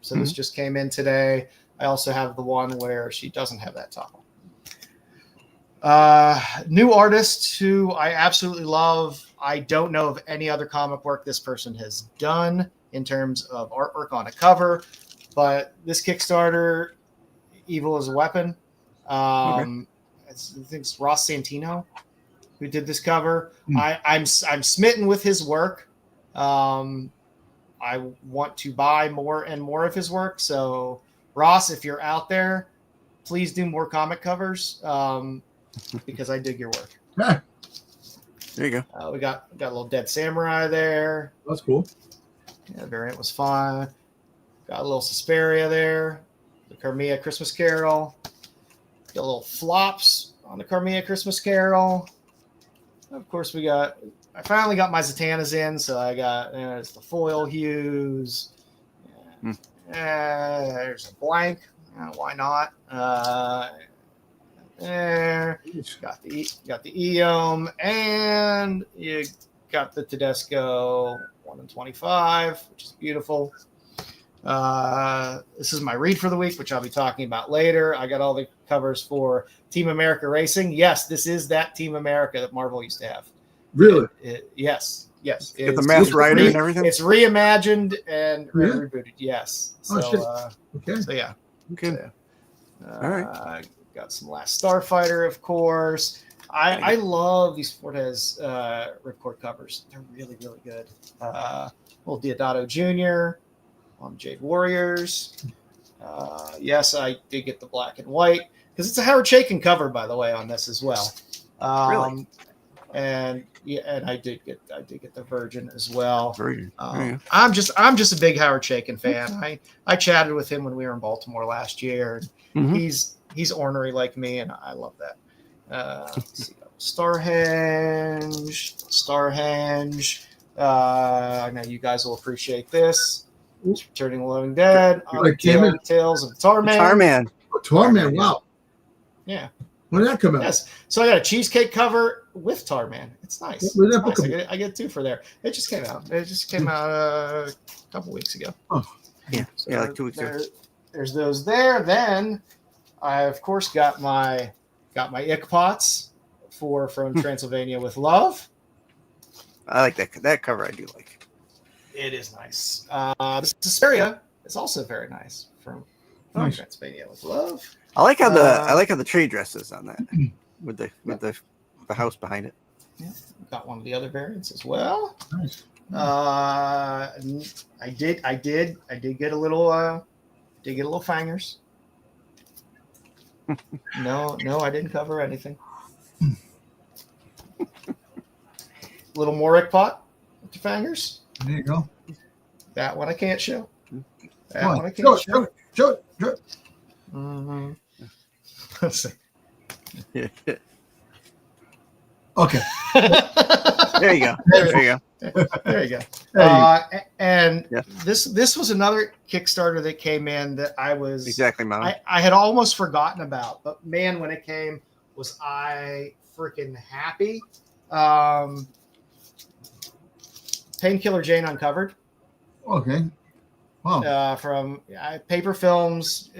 So this just came in today. I also have the one where she doesn't have that toggle. New artist who I absolutely love. I don't know of any other comic work this person has done in terms of artwork on a cover, but this Kickstarter, Evil is a Weapon. I think it's Ross Santino who did this cover. I'm smitten with his work. I want to buy more and more of his work. So Ross, if you're out there, please do more comic covers. Because I dig your work. There you go. We got a little Dead Samurai there. That's cool. Yeah, the variant was fun. Got a little Susperia there. The Carmilla Christmas Carol. Got little flops on the Carmilla Christmas Carol. Of course, I finally got my Zatannas in, so I got there's the foil hues. There's a blank. Why not? There, got the Eom, and you got the Tedesco 1 in 25, which is beautiful. This is my read for the week, which I'll be talking about later. I got all the covers for Team America Racing. Yes, this is that Team America that Marvel used to have. Really? Yes. Get the Masked Rider and everything. It's reimagined and rebooted. Yes. So, okay. So yeah. Okay. So, all right. Got some Last Starfighter, of course. I love these Fortes Ripcord covers. They're really, really good. Little Diodato Jr. on Jade Warriors. Yes, I did get the black and white because it's a Howard Chaykin cover, by the way, on this as well. Really? And I did get the Virgin as well. Virgin. I'm just a big Howard Chaykin fan. I chatted with him when we were in Baltimore last year. He's ornery like me, and I love that. Let's see. Starhenge. I know you guys will appreciate this. Returning the Living Dead. Tales of Tarman. Tarman, wow. Yeah. When did that come out? Yes. So I got a cheesecake cover with Tarman. It's nice. Where did that book come out? I get 2 for there. It just came out. a couple weeks ago. Oh, yeah. So yeah, like 2 weeks ago. There's those there. Then I, of course, got my Ick Pots from Transylvania with Love. I like that cover. I do like. It is nice. This Suspiria is also very nice from Transylvania with Love. I like how the trade dress is on that with the house behind it. Yeah, got one of the other variants as well. Nice. I did get a little fangers. No, I didn't cover anything. Little Moric pot with the fangers. There you go. That one I can't show. Show it. Mm-hmm. Let's see. Okay. There you go. There you go. And this was another Kickstarter that came in that I was exactly mine. I had almost forgotten about, but man, when it came, was I freaking happy. Painkiller Jane Uncovered. Okay. Wow. From Paper Films.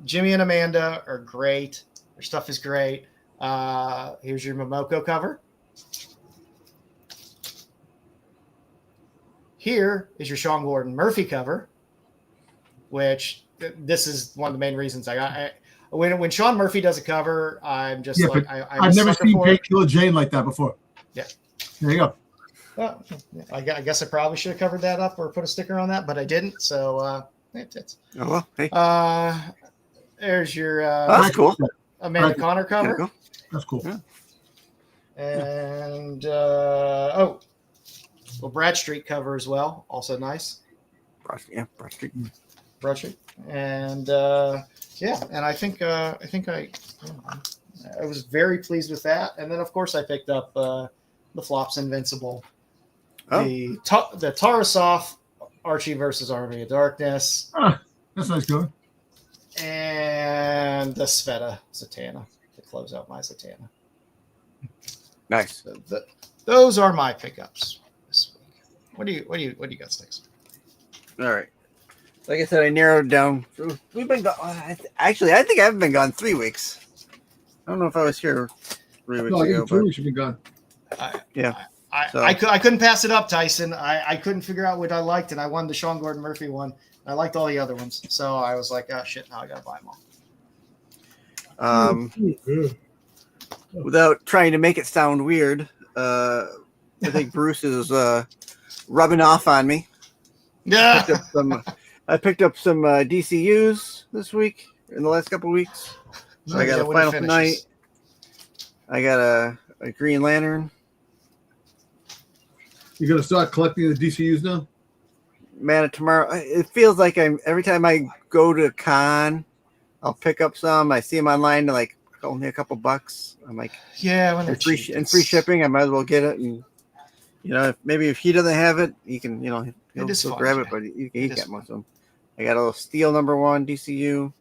Jimmy and Amanda are great. Their stuff is great. Here's your Momoko cover. Here is your Sean Gordon Murphy cover, which this is one of the main reasons I got. when Sean Murphy does a cover, I'm just Yeah, like but I'm I've a never sucker seen for it. Painkiller Jane like that before. Yeah. There you go. Well, I guess I probably should have covered that up or put a sticker on that, but I didn't. So it's Oh well, hey, there's your that's cool. Amanda Right. Connor Kinda cover. cool. That's cool. Yeah. And Bradstreet cover as well, also nice. Broad Street. Bradstreet, and and I think I was very pleased with that. And then of course I picked up the Flops Invincible, the Tarasov Archie versus Army of Darkness, That's nice going. and the Sveta Zatanna to close out my Zatanna. Nice. So those are my pickups this week. What do you got, Styx? All right. Like I said, I narrowed down. We've been gone. Actually, I think I haven't been gone 3 weeks. I don't know if I was here 3 weeks No, I ago. think 2 weeks should be gone. I couldn't pass it up, Tyson. I couldn't figure out what I liked, and I won the Sean Gordon Murphy one. I liked all the other ones, so I was like, oh shit, now I gotta buy them all. Without trying to make it sound weird, I think Bruce is rubbing off on me. Yeah. I picked up some DCUs this week, in the last couple of weeks. So I got a Final Night. I got a Green Lantern. You're gonna start collecting the DCUs now? Man, tomorrow it feels like every time I go to a con, I'll pick up some. I see them online, they're like only a couple bucks. I'm like, yeah, when they're free shipping. I might as well get it, and maybe if he doesn't have it, he can he'll still grab it, but he got most of them. I got a little Steel #1 DCU,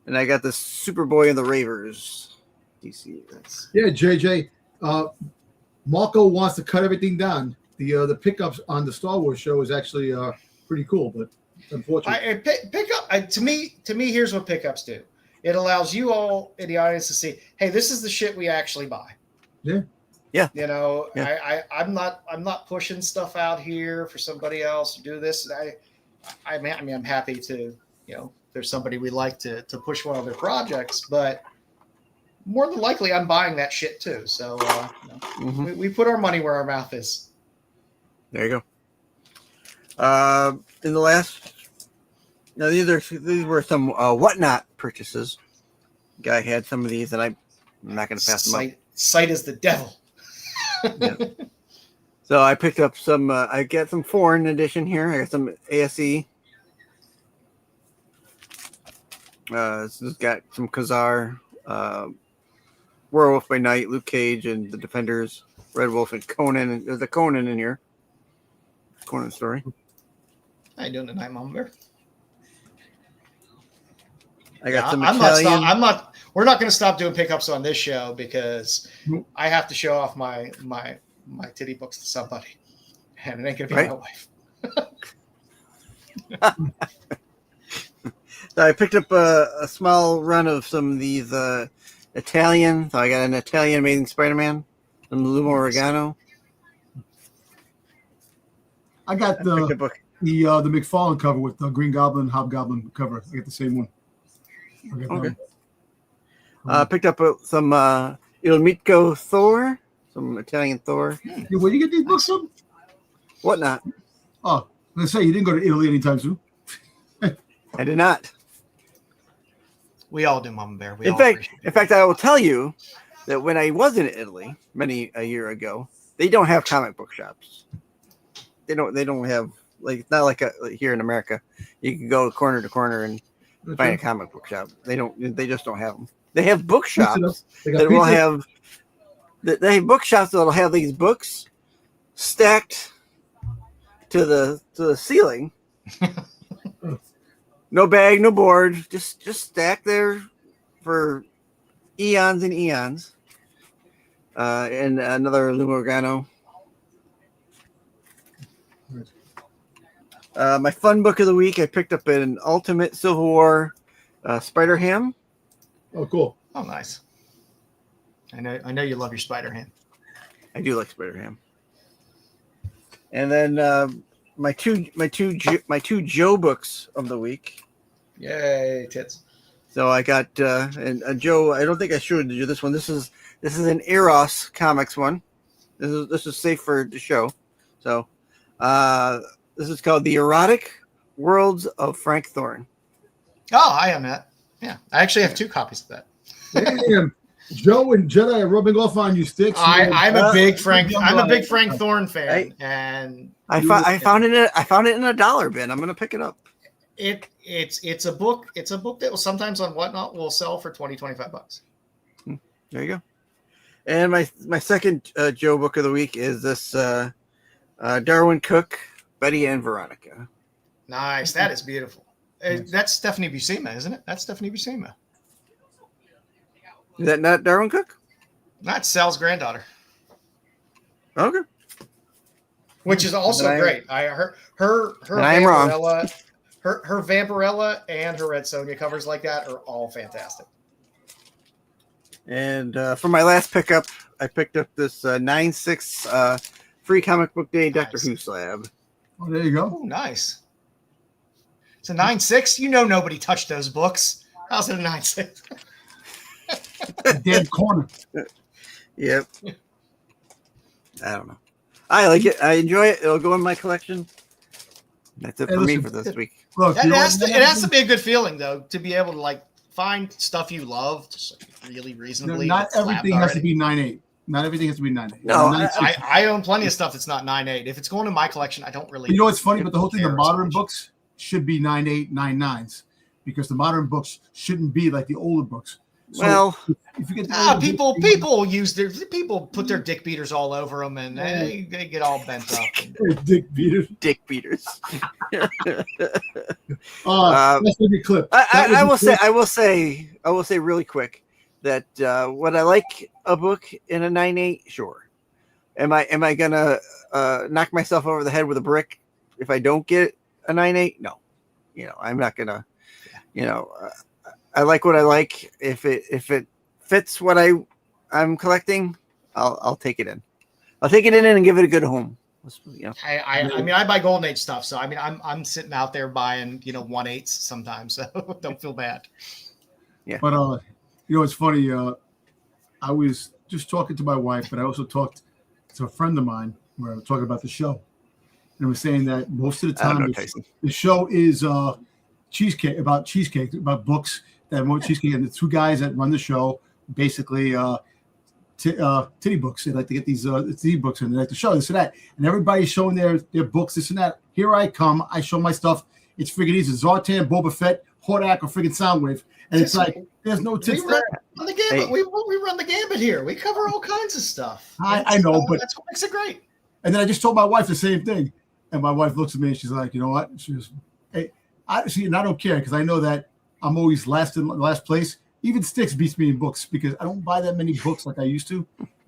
and I got the Superboy and the Ravers DCU. Yeah, JJ. Marco wants to cut everything down. The pickups on the Star Wars show is actually pretty cool, but unfortunately, to me, here's what pickups do. It allows you all in the audience to see, hey, this is the shit we actually buy. Yeah. Yeah. I'm not pushing stuff out here for somebody else to do this. I'm happy to, if there's somebody we like to push one of their projects, but more than likely I'm buying that shit too. So we put our money where our mouth is. There you go. In the last, these were some whatnot purchases. Guy had some of these, and I'm not going to pass them up. Sight is the devil. Yeah. So I picked up some. I got some foreign edition here. I got some ASE. This has got some Khazar, Werewolf by Night, Luke Cage, and the Defenders, Red Wolf, and Conan. And there's a Conan in here. Conan story. How you doing tonight, Mama Bear? I got some I'm Italian. We're not going to stop doing pickups on this show because I have to show off my titty books to somebody, and it ain't going to be my wife. So I picked up a small run of some of these Italian. So I got an Italian Amazing Spider-Man, some Lumo Oregano. I got the McFarlane cover with the Green Goblin, Hobgoblin cover. I got the same one. Okay. Picked up some Il Mitko Thor, some Italian Thor. Yeah, where you get these books from? Whatnot. Oh, let's say you didn't go to Italy anytime soon. I did not. We all do, Mama Bear. In fact, I will tell you that when I was in Italy many a year ago, they don't have comic book shops. They don't have it's not like here in America. You can go corner to corner and find a comic book shop. They just don't have them. They have bookshops that will have. They have bookshops that'll have these books stacked to the ceiling. No bag, no board, just stacked there for eons and eons. And another Lumorgano. My fun book of the week, I picked up an Ultimate Civil War Spider-Ham. Oh, cool. Oh, nice. I know you love your Spider-Ham. I do like Spider-Ham. And then my two Joe books of the week. Yay, tits. So I got and Joe. I don't think I showed you this one. This is an Eros Comics one. This is safe for the show. So this is called The Erotic Worlds of Frank Thorne. Oh, I am that. Yeah, I actually have 2 copies of that. Damn. Joe and Jedi are rubbing off on you, Styx. I'm a big Frank Thorne fan, and I found it in a $1 bin. I'm gonna pick it up. It's a book that will sometimes on Whatnot will sell for $20-$25. There you go. And my second Joe book of the week is this Darwin Cook, Betty and Veronica. Nice, that is beautiful. That's Stephanie Buscema, isn't it? That's Stephanie Buscema. Is that not Darwin Cook? That's Sal's granddaughter. Okay. Which is also great. Her Vampirella, her Vampirella and her Red Sonja covers like that are all fantastic. And for my last pickup, I picked up this 9/6 free comic book day Doctor Who slab. Oh, there you go. Oh, nice. It's a 9/6. You know nobody touched those books. How's it a 9/6? Dead corner. Yep. I don't know. I like it. I enjoy it. It'll go in my collection. That's it for me for this week. Look, it has to be a good feeling though to be able to like find stuff you love just really reasonably. Not everything has to be 9/8. Not everything has to be 9/8. No, I own plenty of stuff that's not 9/8. If it's going in my collection, I don't really. You know what's funny about the whole thing? The modern books should be 9/8, 9/9s, because the modern books shouldn't be like the older books. So well, if you get people put their dick beaters all over them, and they get all bent up. dick beaters. Dick beaters. That's a good clip. I will say really quick that would I like a book in a 9/8? Sure. Am I gonna knock myself over the head with a brick if I don't get a 9/8? No. I'm not gonna. I like what I like. If it fits what I'm collecting, I'll take it in. I'll take it in and give it a good home. I mean, I buy Golden Age stuff, so I mean, I'm sitting out there buying 1/8 sometimes, so don't feel bad. Yeah. But it's funny. I was just talking to my wife, but I also talked to a friend of mine where I was talking about the show, and I was saying that most of the time the show is cheesecake about books that more cheesecake, and the 2 guys that run the show basically titty books. They like to get these titty books and they like to show this and that, and everybody's showing their books, this and that. Here I come, I show my stuff. It's friggin' easy. Zartan, Boba Fett, Hordak, or friggin' Soundwave, and it's like there's no tits there. On the gambit. Hey. We run the gambit here. We cover all kinds of stuff. I know, but that's what makes it great. And then I just told my wife the same thing, and my wife looks at me and she's like, you know what? She goes, hey, I don't care because I know that I'm always last place. Even Styx beats me in books because I don't buy that many books like I used to,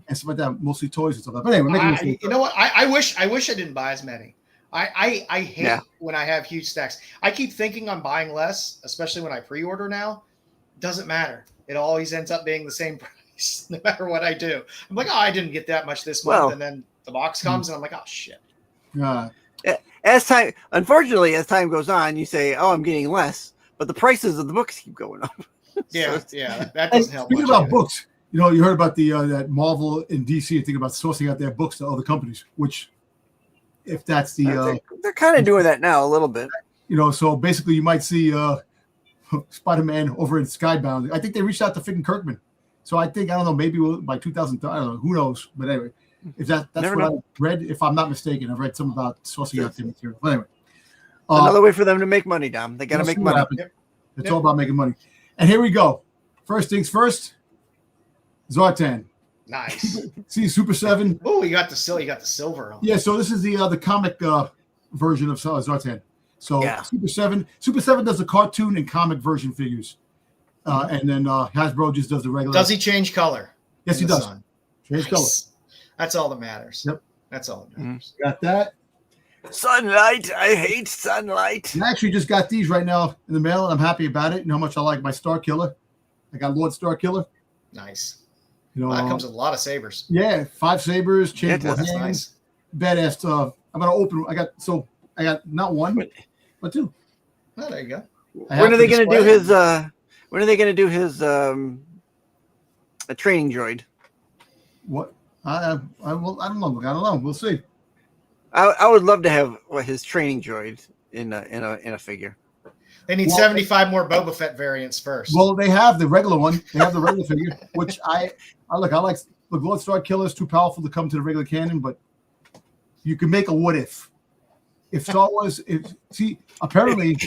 and stuff like that. Mostly toys and stuff like that. But anyway, you know what? I wish I didn't buy as many. I hate when I have huge stacks. I keep thinking I'm buying less, especially when I pre-order now. Doesn't matter. It always ends up being the same price no matter what I do. I'm like, I didn't get that much this month, and then the box comes, and I'm like, oh shit. Unfortunately, as time goes on, you say, "Oh, I'm getting less," but the prices of the books keep going up. That doesn't help. Speaking about books, you heard about the that Marvel and DC are thinking about sourcing out their books to other companies. Which, if that's the they're kind of doing that now a little bit. So basically, you might see Spider-Man over in Skybound. I think they reached out to freaking Kirkman. So I don't know, maybe by 2000, I don't know, who knows? But anyway, if that's what I read, if I'm not mistaken, I've read some about sourcing out their material. But anyway, another way for them to make money, Dom. They got to make money. It's all about making money. And here we go. First things first. Zartan. Nice. See Super 7. Oh, you got the silver. Yeah, so this is the comic version of Zartan. So Super 7 does the cartoon and comic version figures. And then Hasbro just does the regular. Does he change color? Yes, he does. Change color. That's all that matters. Yep. That's all that matters. Got that. Sunlight. I hate sunlight. I actually just got these right now in the mail, and I'm happy about it. You know how much I like my Star Killer. I got Lord Star Killer. Nice. That comes with a lot of sabers. Yeah, 5 sabers, changeable that's hands. nice. Badass. I'm gonna open. I got not one, but 2. Oh, there you go. When are they gonna do his? When are they going to do his a training droid? What? I will. I don't know. I don't know. We'll see. I would love to have his training droid in a figure. They need 75 more Boba Fett variants first. Well, they have the regular one. They have the regular figure, which I like. I like. Look, Lord Star Killer is too powerful to come to the regular canon, but you can make a what if. If Star Wars, apparently,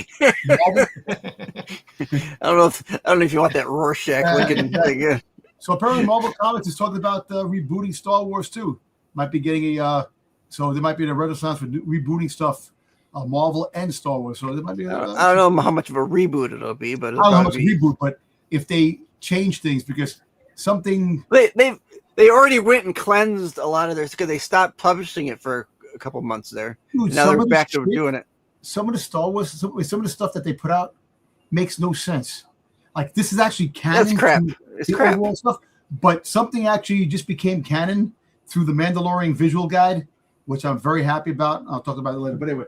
Marvel, I don't know if you want that Rorschach looking thing. Yeah. So apparently, Marvel Comics is talking about rebooting Star Wars too. Might be getting so there might be a renaissance for rebooting stuff, Marvel and Star Wars. So there might be. I don't know how much of a reboot it'll be, but I don't know how much reboot. But if they change things, because something they already went and cleansed a lot of theirs because they stopped publishing it for a couple months there. Dude, now they're back to doing it. Some of the Star Wars, some of the stuff that they put out makes no sense. Like this is actually canon. That's crap. It's crap. Stuff, but something actually just became canon through the Mandalorian visual guide, which I'm very happy about. I'll talk about it later. But anyway,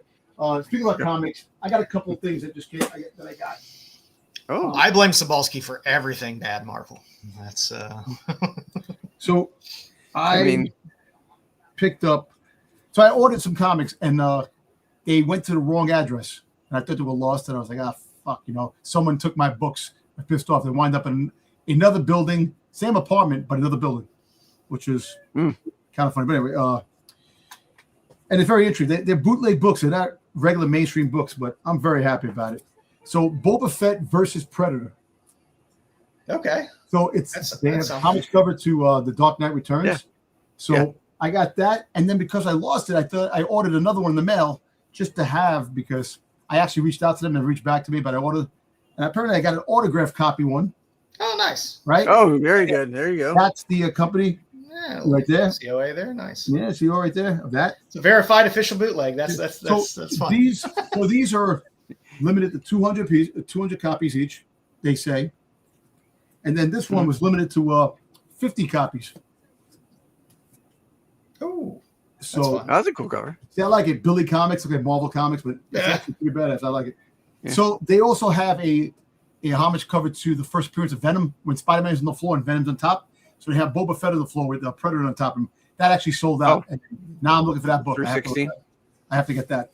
speaking about comics, I got a couple of things that just came that I got. Oh, I blame Sobalski for everything bad Marvel. That's So I picked up. So I ordered some comics, and they went to the wrong address, and I thought they were lost. And I was like, fuck, someone took my books. I pissed off. They wind up in another building, same apartment, but another building, which is kind of funny. But anyway, and it's very interesting. They're bootleg books. They're not regular mainstream books, but I'm very happy about it. So Boba Fett versus Predator. Okay. So they have comics cover to The Dark Knight Returns. Yeah. So I got that, and then because I lost it, I thought I ordered another one in the mail just to have, because I actually reached out to them and they reached back to me, but I ordered, and apparently I got an autographed copy one. Oh, nice. Right? Oh, very good. There you go. That's the company right there. COA there, nice. Yeah, CO right there of that. It's a verified official bootleg. That's fun. These are limited to 200 copies each, they say. And then this one was limited to 50 copies. Oh, so that's a cool cover. See, I like it. Billy Comics, look at Marvel Comics, but it's actually pretty badass. I like it. Yeah. So they also have a homage cover to the first appearance of Venom when Spider-Man is on the floor and Venom's on top. So they have Boba Fett on the floor with the Predator on top of him. That actually sold out. And now I'm looking for that book. 316. I have to get that.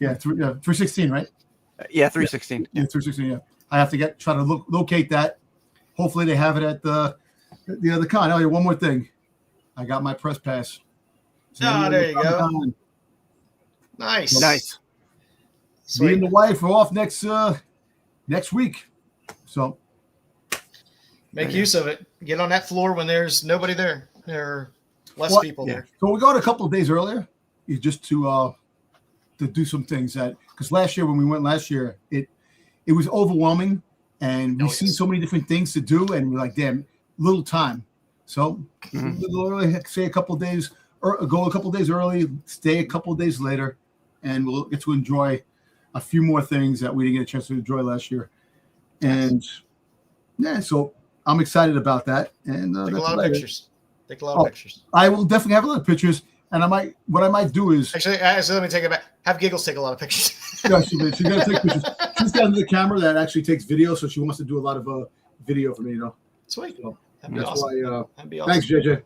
Yeah, 316, right? Yeah, 316. Yeah, 316. Yeah, I have to try to locate that. Hopefully they have it at the other con. Oh, yeah, one more thing. I got my press pass. So there you go. Nice. Nice. Me and the wife are off next week. So make use of it. Get on that floor when there's nobody there. There are less people there. So we got a couple of days earlier, just to do some things because last year when we went last year, it was overwhelming, and we seen so many different things to do, and we're like, damn, little time. So we'll say a couple of days, or go a couple of days early, stay a couple of days later, and we'll get to enjoy a few more things that we didn't get a chance to enjoy last year. And so I'm excited about that. And take a lot of pictures. Take a lot of pictures. I will definitely have a lot of pictures. And what I might do is actually let me take it back. Have Giggles take a lot of pictures. Yeah, she's gonna take pictures. She's got the camera that actually takes video, so she wants to do a lot of video for me. Sweet. So that'd be awesome. That'd be awesome. Thanks, JJ.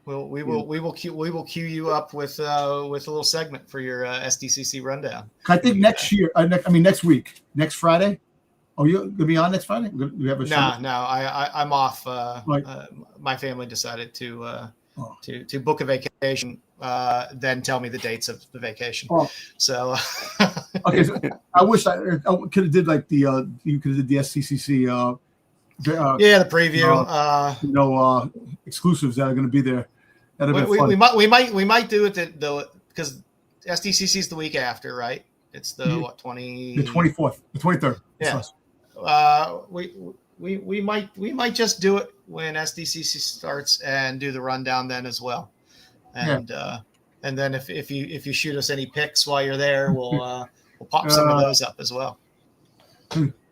Well, we will queue you up with a little segment for your SDCC rundown. I think next week, next Friday. Oh, you're gonna be on next Friday? We have a show? No. I'm off. My family decided to book a vacation, then tell me the dates of the vacation. So okay, so I wish I could have did like you could have did the SCCC. The preview. Exclusives that are going to be there. We might do it though, because SDCC is the week after, right? It's the 20? The 24th, the 23rd. Yeah. We might just do it when SDCC starts and do the rundown then as well. And then if you shoot us any pics while you're there, we'll pop some of those up as well.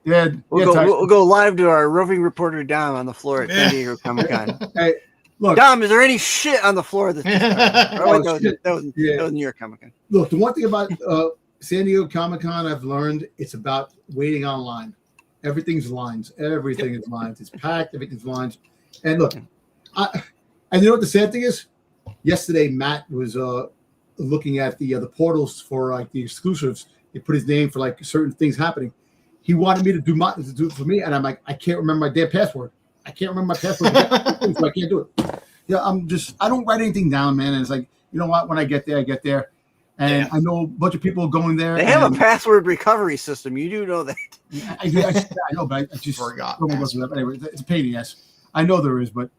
Yeah, we'll go live to our roving reporter Dom on the floor at San Diego Comic Con. Hey, look, Dom, is there any shit on the floor of the? That was New York Comic Con. Look, the one thing about San Diego Comic Con I've learned, it's about waiting online. Everything's lines. Everything is lines. It's packed. Everything's lines. And look, and you know what the sad thing is? Yesterday, Matt was looking at the portals for like the exclusives. He put his name for like certain things happening. He wanted me to do it for me, and I'm like, I can't remember my damn password. I can't remember my password, so I can't do it. Yeah, I don't write anything down, man. And it's like, you know what? When I get there, I get there. And I know a bunch of people going there. They have a password recovery system. You do know that. I know, but I just forgot. Anyway, it's a pain in the ass. I know there is, but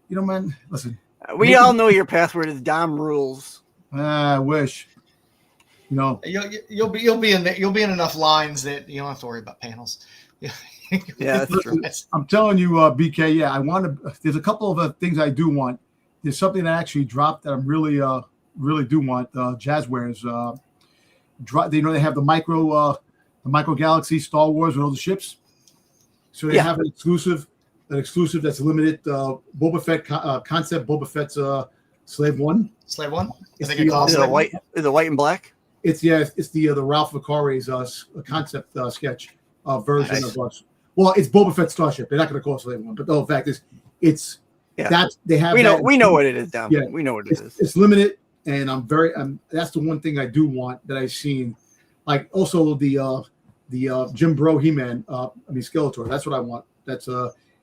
you know, man, listen. We all know your password is Dom Rules. I wish. You know, you'll be in enough lines that you don't have to worry about panels. Yeah, that's true. I'm telling you, BK. Yeah, I want to. There's a couple of things I do want. There's something that actually dropped that I'm really do want. Jazzwares. They have the micro galaxy Star Wars with all the ships. So they have an exclusive that's limited. Boba Fett concept. Boba Fett's Slave One. Slave One. Is it white? Is it white and black? It's the Ralph Vacare's concept sketch version of us. Well, it's Boba Fett Starship. They're not going to call it Slave One, but the fact is, it's that they have. We know what it is, Dom. Yeah, we know what it is. It's limited, and that's the one thing I do want that I've seen. Like also the Jim Bro He-Man. Skeletor. That's what I want. That's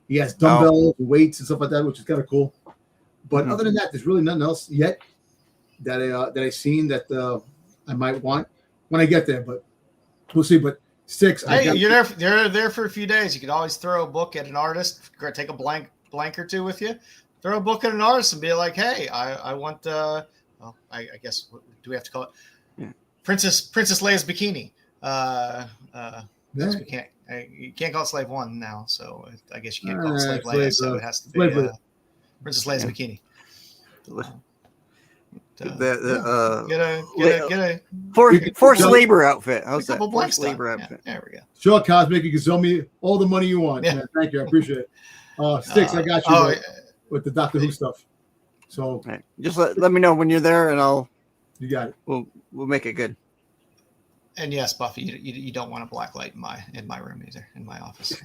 he has dumbbells, weights, and stuff like that, which is kind of cool. But other than that, there's really nothing else yet that I've seen that I might want when I get there. But we'll see. But Styx, you're there for a few days. You could always throw a book at an artist, or take a blank or two with you. Throw a book at an artist and be like, "Hey, I want." I guess do we have to call it Princess Leia's bikini? We can't. You can't call it Slave One now, so I guess you can't call it Slave Leia. So it has to be Princess Leia's bikini. Get a forced labor outfit. How's that? Forced labor outfit. There we go. Sure, Cosmic, you can sell me all the money you want. Yeah. Thank you, I appreciate it. Styx, I got you with the Doctor Who stuff. So just let me know when you're there, and you got it. We'll make it good. And yes, Buffy, you don't want a black light in my room either, in my office.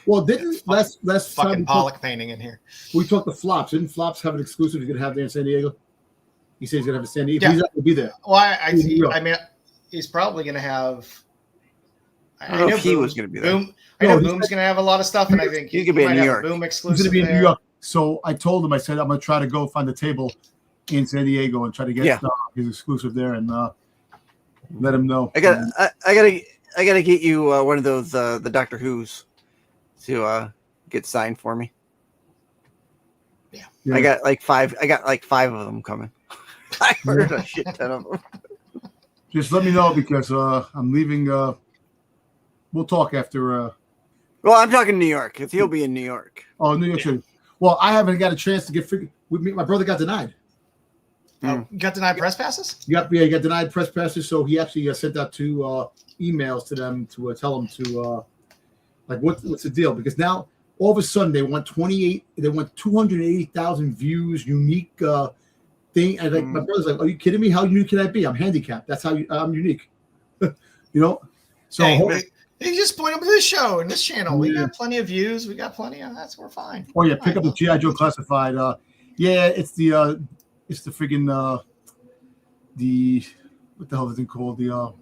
Well, didn't last fucking time Pollock painting in here? We talked to Flops. Didn't Flops have an exclusive he's gonna have there in San Diego? He said he's gonna have a San Diego. Yeah. He's not gonna be there. Well, I mean, he's probably gonna have. I don't know if he was gonna be there. I know Boom's gonna have a lot of stuff, and I think he could be in New York. Boom exclusive. He's gonna be in New York. So I told him, I said I'm gonna try to go find a table in San Diego and try to get his exclusive there and let him know. I gotta get you one of those the Doctor Who's to get signed for me. Yeah. I got like five of them coming. I heard a shit ton of them. Just let me know because I'm leaving. We'll talk after. Well, I'm talking New York because he'll be in New York. Oh, New York City. Well, I haven't got a chance to get free. My brother got denied. You got denied press passes? He got denied press passes. So he actually sent out 2 emails to them to tell them to what's the deal? Because now all of a sudden they want 280,000 views, unique thing. And like my brother's like, "Are you kidding me? How unique can I be? I'm handicapped. That's how I'm unique." So you just point up to this show and this channel. We got plenty of views. We got plenty of we're fine. Oh yeah, pick up the G.I. Joe Classified. It's the friggin' what the hell is the thing called? What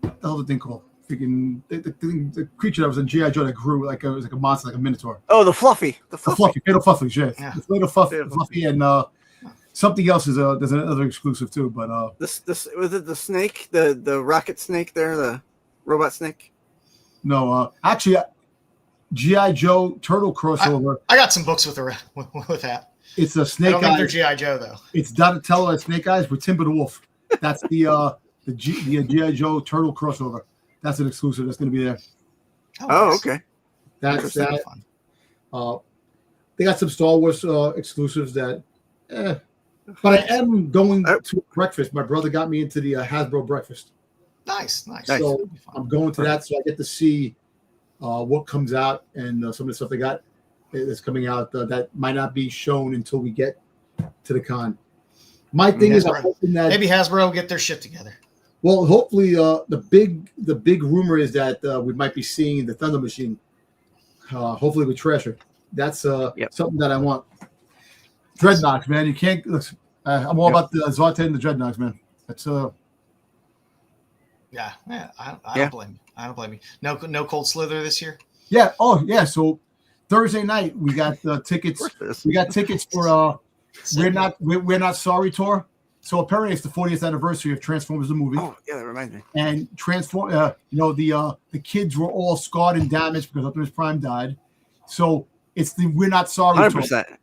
the hell is the thing called? Freaking the creature that was in G.I. Joe that grew like it was like a monster, like a minotaur. Oh, the Fluffy. Fatal Fluffy, yeah. The Fatal Fluffy and something else is there's another exclusive too, but this was it the snake, the rocket snake there, the robot snake? No, actually G.I. Joe Turtle crossover. I got some books with that. It's a Snake Eyes. I don't think they're G.I. Joe though. It's Donatello and Snake Eyes with Timber the Wolf. That's the G.I. Joe Turtle crossover. That's an exclusive that's going to be there. Oh, okay. That's that. They got some Star Wars exclusives that. But I am going to breakfast. My brother got me into the Hasbro breakfast. Nice. So I'm going to that, so I get to see what comes out and some of the stuff they got that's coming out that might not be shown until we get to the con. My thing is, I'm hoping that maybe Hasbro will get their shit together. Well, hopefully, the big rumor is that we might be seeing the Thunder Machine. Hopefully with Trasher. That's something that I want. Dreadnoks, man. You can't. I'm all about the Zartan and the Dreadnoks, man. That's Yeah. I don't blame you. I don't blame you. No Cold Slither this year. Yeah. Oh, yeah. So Thursday night we got tickets. We got tickets for We're Not Sorry tour. So apparently it's the 40th anniversary of Transformers the movie. Oh, yeah, that reminds me. And the kids were all scarred and damaged because Optimus Prime died. So it's the We're Not Sorry 100%. tour.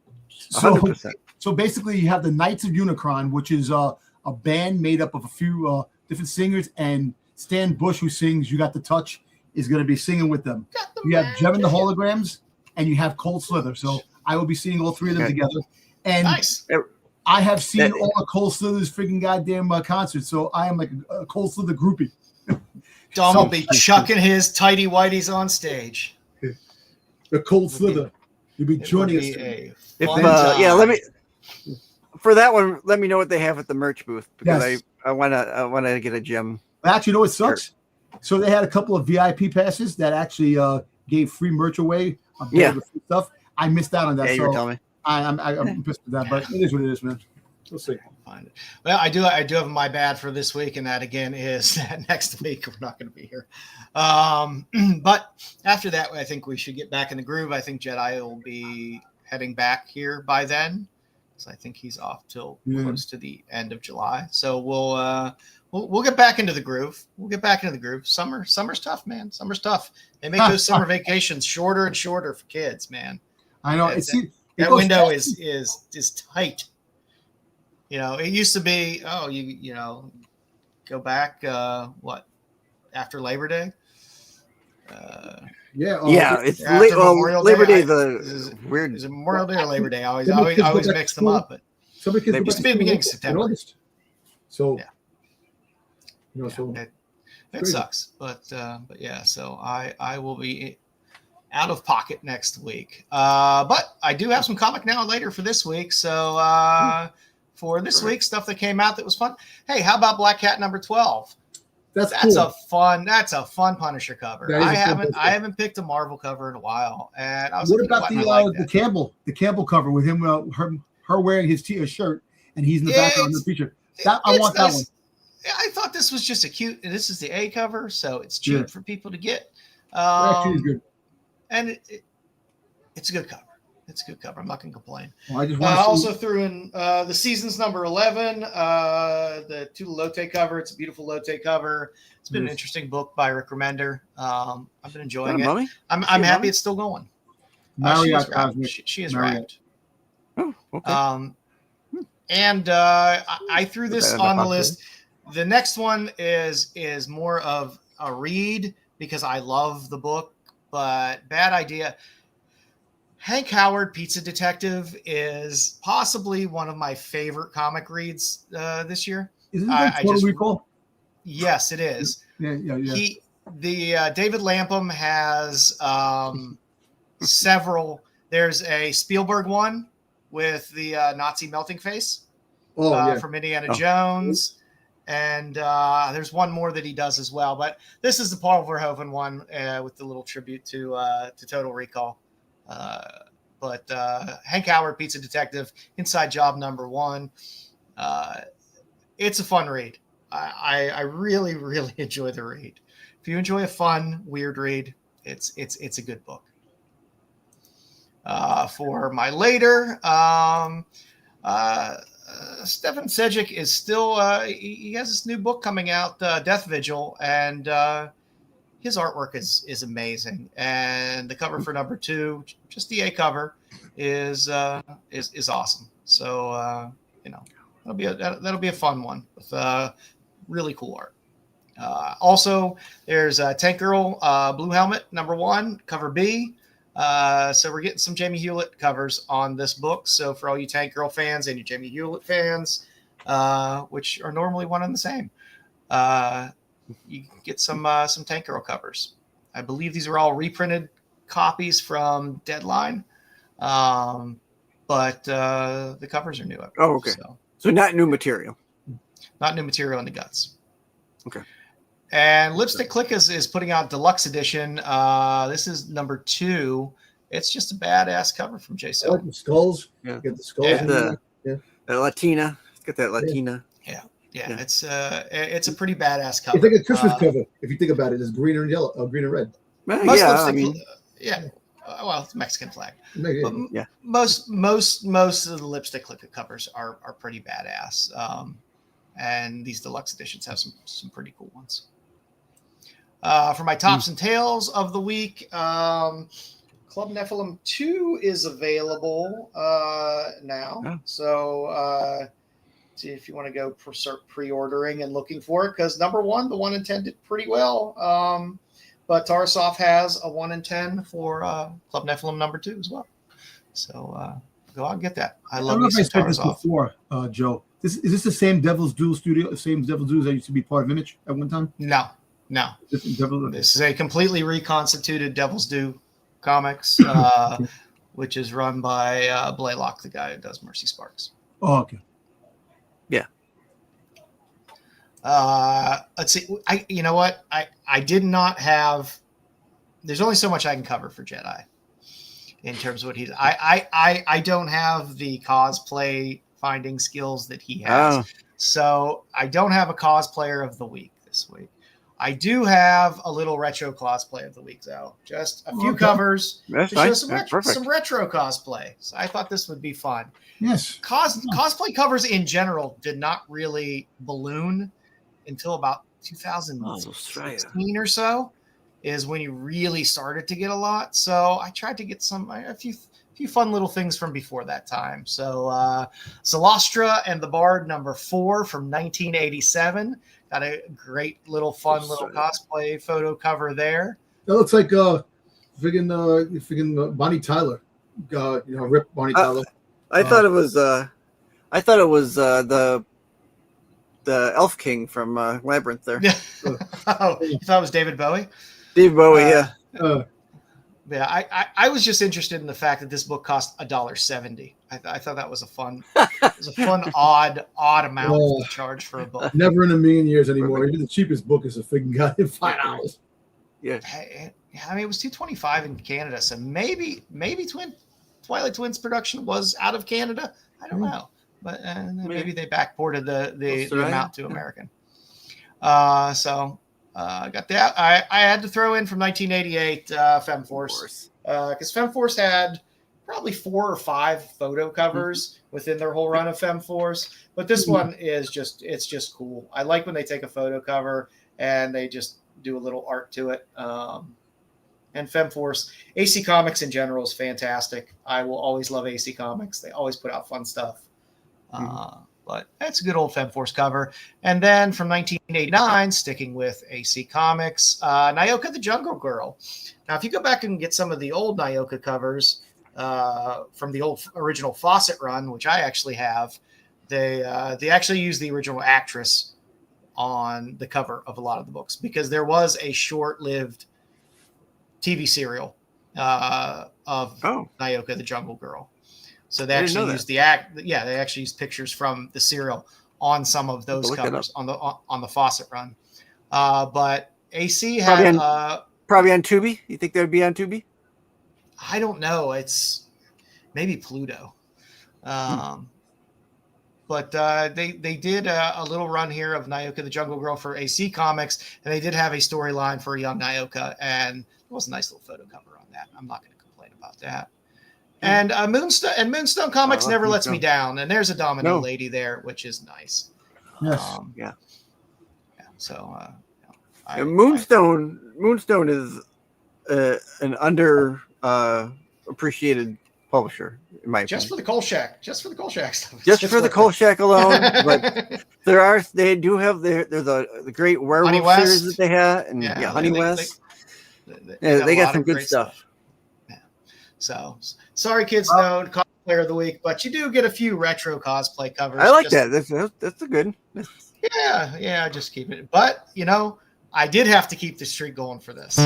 100%. So basically you have the Knights of Unicron, which is a band made up of a few different singers, and Stan Bush, who sings You Got the Touch, is going to be singing with them. You have Jevin the Holograms, and you have Cold Slither. So I will be seeing all three of them together. And nice. I have seen all of Cold Slither's freaking goddamn concerts, so I am like a Cold Slither groupie. Dom will be chucking his tighty whities on stage. The Cold Slither. You'll be joining us. Let me for that one. Let me know what they have at the merch booth, because I want to get a gem. Actually, you know what sucks? So they had a couple of VIP passes that actually gave free merch away. Stuff. I missed out on that. Yeah, you so were telling me. I'm pissed with that, but it is what it is, man. We'll see. Find it. Well, I do have my bad for this week, and that again is that next week we're not going to be here. But after that, I think we should get back in the groove. I think Jedi will be heading back here by then, so I think he's off till close to the end of July. So we'll get back into the groove. Summer's tough, man. Summer's tough. They make those summer vacations shorter and shorter for kids, man. I know. That window is tight. You know, it used to be, you go back after Labor Day? It's Labor Day. Weird. Is it Memorial Day or Labor Day? I always mix them up. But some of the kids used to be the beginning of September. August. So it sucks, but yeah. So I will be out of pocket next week. But I do have some Comic Now and Later for this week. So for this week, stuff that came out that was fun. Hey, how about Black Cat number 12? That's cool. a fun Punisher cover. I haven't picked a Marvel cover in a while. And I was what about the Campbell cover with him her wearing his shirt and he's in the background of the picture? I want that one. I thought this was just a cute. This is the A cover, so it's cheap for people to get. Actually, is good. And it's a good cover. It's a good cover. I'm not going to complain. Well, I also threw in the Seasons number 11, the Tula Lotte cover. It's a beautiful Lotte cover. It's been an interesting book by Rick Remender. I've been enjoying it. I'm happy it's still going. She is wrapped. Oh, okay. And I threw this on the list. The next one is more of a read because I love the book, but bad idea. Hank Howard, Pizza Detective, is possibly one of my favorite comic reads this year. Isn't that Total Recall? Yes, it is. Yeah. David Lapham has several. There's a Spielberg one with the Nazi melting face from Indiana Jones. And there's one more that he does as well. But this is the Paul Verhoeven one with the little tribute to Total Recall. But Hank Howard, Pizza Detective, Inside Job number 1. It's a fun read. I really, really enjoy the read. If you enjoy a fun, weird read, it's a good book. For my later, Stefan Sejic is still he has this new book coming out, Death Vigil, and his artwork is amazing. And the cover for number 2, just the A cover, is awesome. So that'll be a fun one with really cool art. Also, there's Tank Girl Blue Helmet number 1, cover B. So we're getting some Jamie Hewlett covers on this book. So for all you Tank Girl fans and you Jamie Hewlett fans, which are normally one and the same, you can get some Tank Girl covers. I believe these are all reprinted copies from Deadline, but the covers are new. Oh, okay. So not new material. Not new material in the guts. Okay. And Lipstick Click is putting out deluxe edition. This is number 2. It's just a badass cover from Jay I Silver. like the skulls. Yeah. Get the skulls. Yeah. in The, there. the Latina. It's got that Latina. Yeah, Yeah. it's a pretty badass cover. It's like a Christmas cover. If you think about it, it's green and yellow, green and red. Most Yeah, lipstick, I mean, well, it's Mexican flag. Yeah. But Yeah. most of the Lipstick Click covers are pretty badass. And these deluxe editions have some pretty cool ones. For my tops and tails of the week, Club Nephilim 2 is available now. Oh. So see if you want to go start pre-ordering and looking for it, because number 1, the 1 in 10 did pretty well. But Tarasov has a 1 in 10 for Club Nephilim number 2 as well. So go out and get that. I don't love know me if I some said this Tarasov. before, Joe. Is this the same Devil's Duel studio, the same Devil's Duel that used to be part of Image at one time? No. Devil, This is a completely reconstituted Devil's Due Comics, which is run by Blaylock, the guy who does Mercy Sparks. oh, okay. Let's see. You know what? I did not have. There's only so much I can cover for Jedi in terms of what he's. I don't have the cosplay finding skills that he has, so I don't have a cosplayer of the week this week. I do have a little retro cosplay of the week, though. Just a few covers That's to show nice. some That's perfect. some retro cosplay. So I thought this would be fun. Yes. Cosplay covers in general did not really balloon until about 2016 or so, is when you really started to get a lot. So I tried to get a few fun little things from before that time. So Zalastra and the Bard number 4 from 1987. Got a great little fun little cosplay photo cover there. That looks like friggin' Bonnie Tyler. Rip Bonnie Tyler. I thought it was the Elf King from Labyrinth there. Yeah. Oh, you thought it was David Bowie? Dave Bowie, yeah. Yeah, I was just interested in the fact that this book cost $1.70. I thought that was a fun, odd amount to charge for a book. Never in a million years anymore. Even the cheapest book is a friggin' goddamn $5. Yeah. I mean, it was $2.25 in Canada, so maybe Twilight Twins production was out of Canada. I don't know, but maybe they backported the amount to American. So. I got that. I had to throw in from 1988 FemForce, because FemForce had probably 4 or 5 photo covers within their whole run of FemForce, but this one is just cool. I like when they take a photo cover and they just do a little art to it. And FemForce, AC Comics in general is fantastic. I will always love AC Comics. They always put out fun stuff. But that's a good old FemForce cover. And then from 1989, sticking with AC Comics, Nyoka the Jungle Girl. Now, if you go back and get some of the old Nyoka covers from the old original Fawcett run, which I actually have, they actually use the original actress on the cover of a lot of the books, because there was a short-lived TV serial of Nyoka the Jungle Girl. So they actually used they actually used pictures from the serial on some of those covers on the Fawcett run. But AC had probably on Tubi. You think they would be on Tubi? I don't know. It's maybe Pluto. But they did a little run here of Nyoka the Jungle Girl for AC Comics, and they did have a storyline for a young Nyoka, and there was a nice little photo cover on that. I'm not going to complain about that. And Moonstone Comics never lets me down, and there's a Domino lady there, which is nice. Yes. So Moonstone is an under appreciated publisher, in my opinion. Just for the Kolchak stuff. Just for the Kolchak alone, but they do have the great werewolf series that they had, and Honey West. They got some good stuff. So sorry, kids, no cosplayer of the week, but you do get a few retro cosplay covers. I like that. That's a good. Yeah, just keep it. But I did have to keep the streak going for this.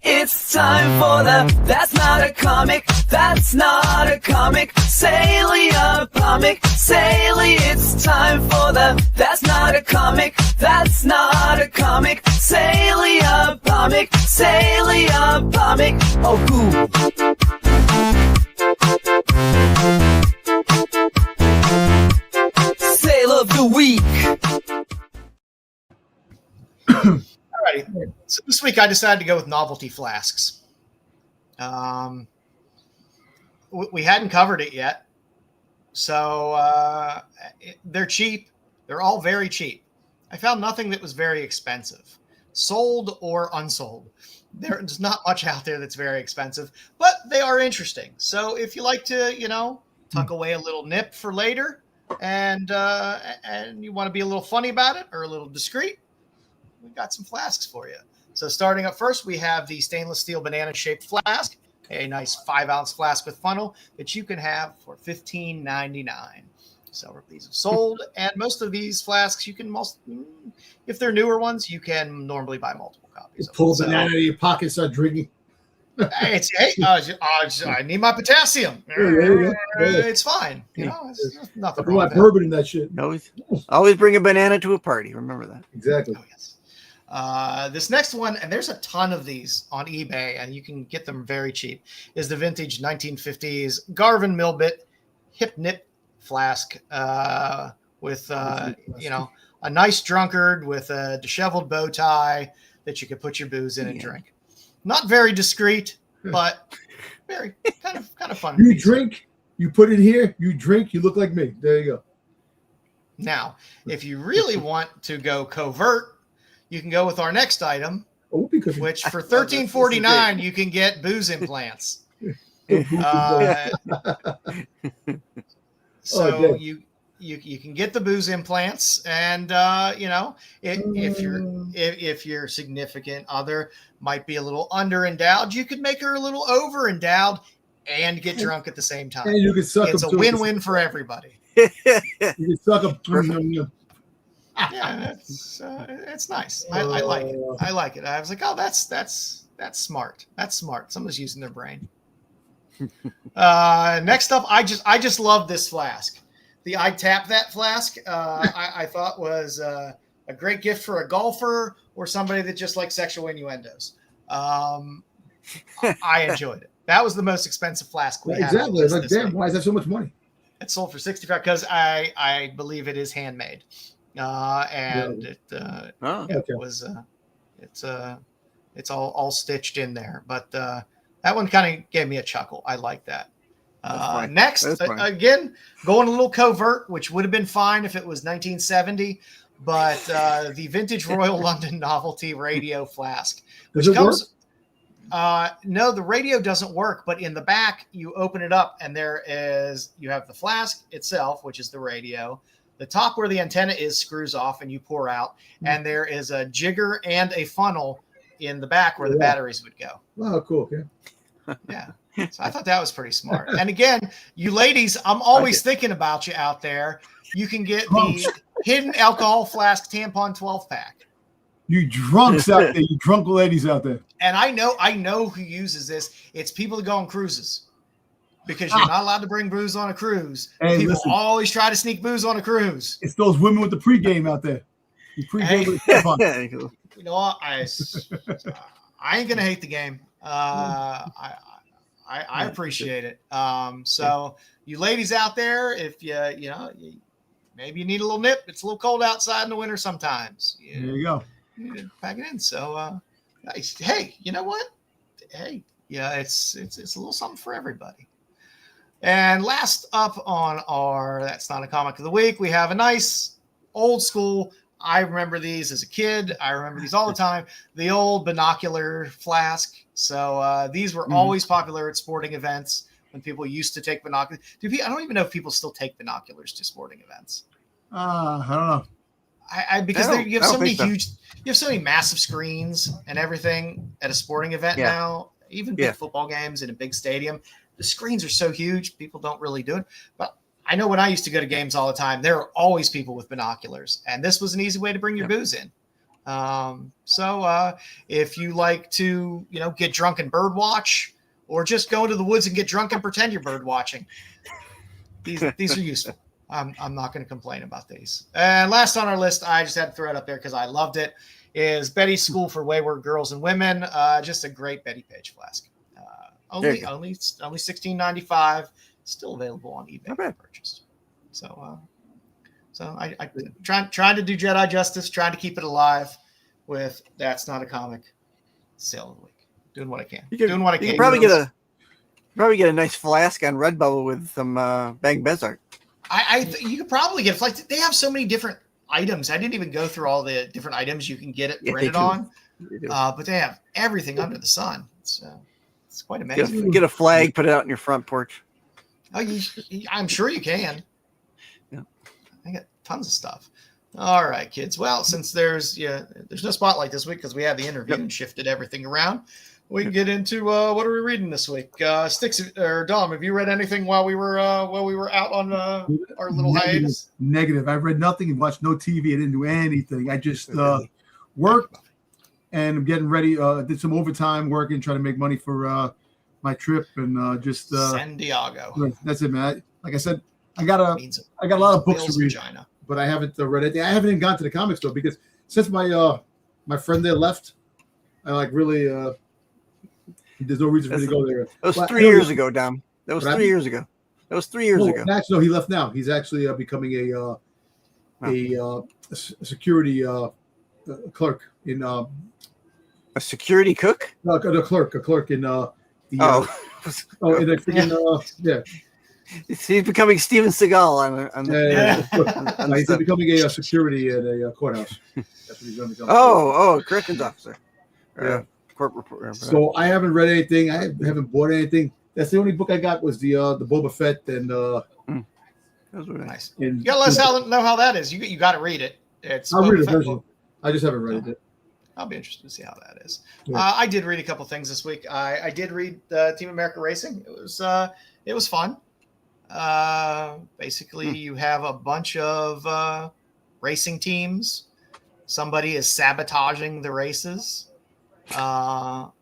It's time for the That's Not a Comic, That's Not a Comic, Salia Comic. It's time for the That's Not a Comic, That's Not a Comic. Comic, Salia, Comic, Salia, Comic. Oh, cool. Sale of the week. Alrighty. So this week I decided to go with novelty flasks. We hadn't covered it yet. So they're cheap. They're all very cheap. I found nothing that was very expensive, sold or unsold. There's not much out there that's very expensive, but they are interesting. So if you like to, tuck away a little nip for later, and you want to be a little funny about it or a little discreet, we got some flasks for you. So starting up first, we have the stainless steel banana-shaped flask, a nice 5-ounce flask with funnel that you can have for $15.99. Several of these have sold, and most of these flasks you can if they're newer ones, you can normally buy multiple copies. Pull the banana out of your pocket, start drinking. I need my potassium. It's fine. It's nothing wrong with that. Bourbon in that shit. Always bring a banana to a party. Remember that. Exactly. Oh, yes. This next one, and there's a ton of these on eBay, and you can get them very cheap, is the vintage 1950s Garvin Millbit Hip Nip flask with a nice drunkard with a disheveled bow tie that you could put your booze in and drink. Not very discreet, but very kind of fun. You drink, you put it here, you drink, you look like me. There you go. Now, if you really want to go covert, you can go with our next item, which for $13.49 you can get booze implants. So you can get the booze implants, and if your significant other might be a little under endowed, you could make her a little over endowed and get drunk at the same time. And you can suck it's a win-win for everybody. You can suck them. Yeah, it's nice. I like it. I like it. I was like, oh, that's smart. That's smart. Someone's using their brain. Next up, I just love this flask. The I Tap That flask, I thought was a great gift for a golfer or somebody that just likes sexual innuendos. I enjoyed it. That was the most expensive flask we had. Exactly. It's like, damn, why is that so much money? It sold for $65 because I believe it is handmade, and it was it's all stitched in there, but. That one kind of gave me a chuckle. I like that. Next, again, going a little covert, which would have been fine if it was 1970, but the vintage Royal London Novelty Radio Flask. Does it work? No, the radio doesn't work, but in the back, you open it up, and you have the flask itself, which is the radio. The top where the antenna is screws off, and you pour out, and there is a jigger and a funnel in the back where the batteries would go. Oh, cool. Okay. Yeah. So I thought that was pretty smart. And again, you ladies, I'm always thinking about you out there. You can get the hidden alcohol flask tampon 12-pack. You drunks out there, you drunk ladies out there. And I know who uses this. It's people that go on cruises. Because you're not allowed to bring booze on a cruise. Hey, people listen, always try to sneak booze on a cruise. It's those women with the pregame out there. You pregame with the tampon. You know what? I ain't gonna hate the game. I appreciate it. So you ladies out there, if maybe you need a little nip, it's a little cold outside in the winter sometimes. There you go. You need to pack it in. So hey, you know what? Hey, it's a little something for everybody. And last up on our That's Not a Comic of the Week, we have a nice old school. I remember these as a kid. I remember these all the time. The old binocular flask. So these were always popular at sporting events when people used to take binoculars. I don't even know if people still take binoculars to sporting events. I don't know. Because you have so many massive screens and everything at a sporting event now. Even big football games in a big stadium, the screens are so huge. People don't really do it, but. I know when I used to go to games all the time, there are always people with binoculars, and this was an easy way to bring your booze in. So if you like to, get drunk and bird watch, or just go into the woods and get drunk and pretend you're bird watching, these are useful. I'm not going to complain about these. And last on our list, I just had to throw it up there because I loved it, is Betty's School for Wayward Girls and Women. Just a great Betty Page flask. Only $16.95. Still available on eBay for purchase. So I trying to do Jedi justice, trying to keep it alive with That's Not a Comic sale of the week. Doing what I can. Doing what I can. You can probably get a nice flask on Redbubble with some BANGBEZ art. You could probably get like they have so many different items. I didn't even go through all the different items you can get it printed on. But they have everything under the sun. It's quite amazing. Get a flag, put it out in your front porch. Oh, I'm sure you can. Yeah, I got tons of stuff. All right, kids. Well, since there's no spotlight this week because we have the interview and shifted everything around, we can get into what are we reading this week? Styx or Dom, have you read anything while we were out on our little hiatus? Negative. I read nothing and watched no TV. I didn't do anything. I just worked and I'm getting ready. Did some overtime working, trying to make money for my trip and just San Diego. That's it, man. Like I said, I got a lot of books to read, but I haven't read anything. I haven't even gone to the comic store because since my friend there left, I like really there's no reason for me to go there. That was 3 years ago, Dom. That was 3 years ago. That was 3 years ago. Actually, no, he left now. He's actually becoming a security clerk in a security cook. No, a clerk in the in the freaking He's becoming Steven Seagal he's becoming a security at a courthouse. That's what he's going to become. Oh, corrections officer. Yeah. Court reporter. So I haven't read anything. I haven't bought anything. That's the only book I got was the Boba Fett and Those were nice. You gotta let us know how that is. You got to read it. I'll read it version. I just haven't read it. I'll be interested to see how that is. Yeah. I did read a couple things this week. I did read Team America Racing. It was fun. Basically, you have a bunch of racing teams. Somebody is sabotaging the races, and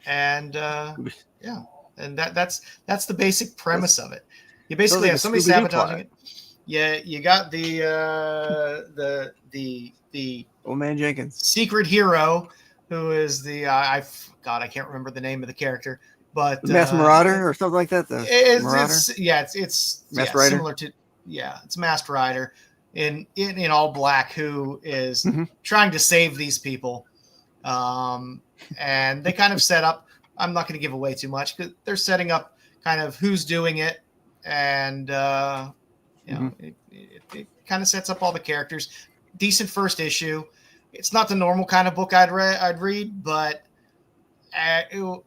that's the basic premise of it. You basically have somebody sabotaging it. Yeah, you got the Old Man Jenkins secret hero, who is the I can't remember the name of the character, but Mass Marauder or something like that. It's Rider? Similar to it's Masked Rider in all black, who is trying to save these people, and they kind of set up. I'm not going to give away too much because they're setting up kind of who's doing it, and it kind of sets up all the characters. Decent first issue. It's not the normal kind of book I'd read, but it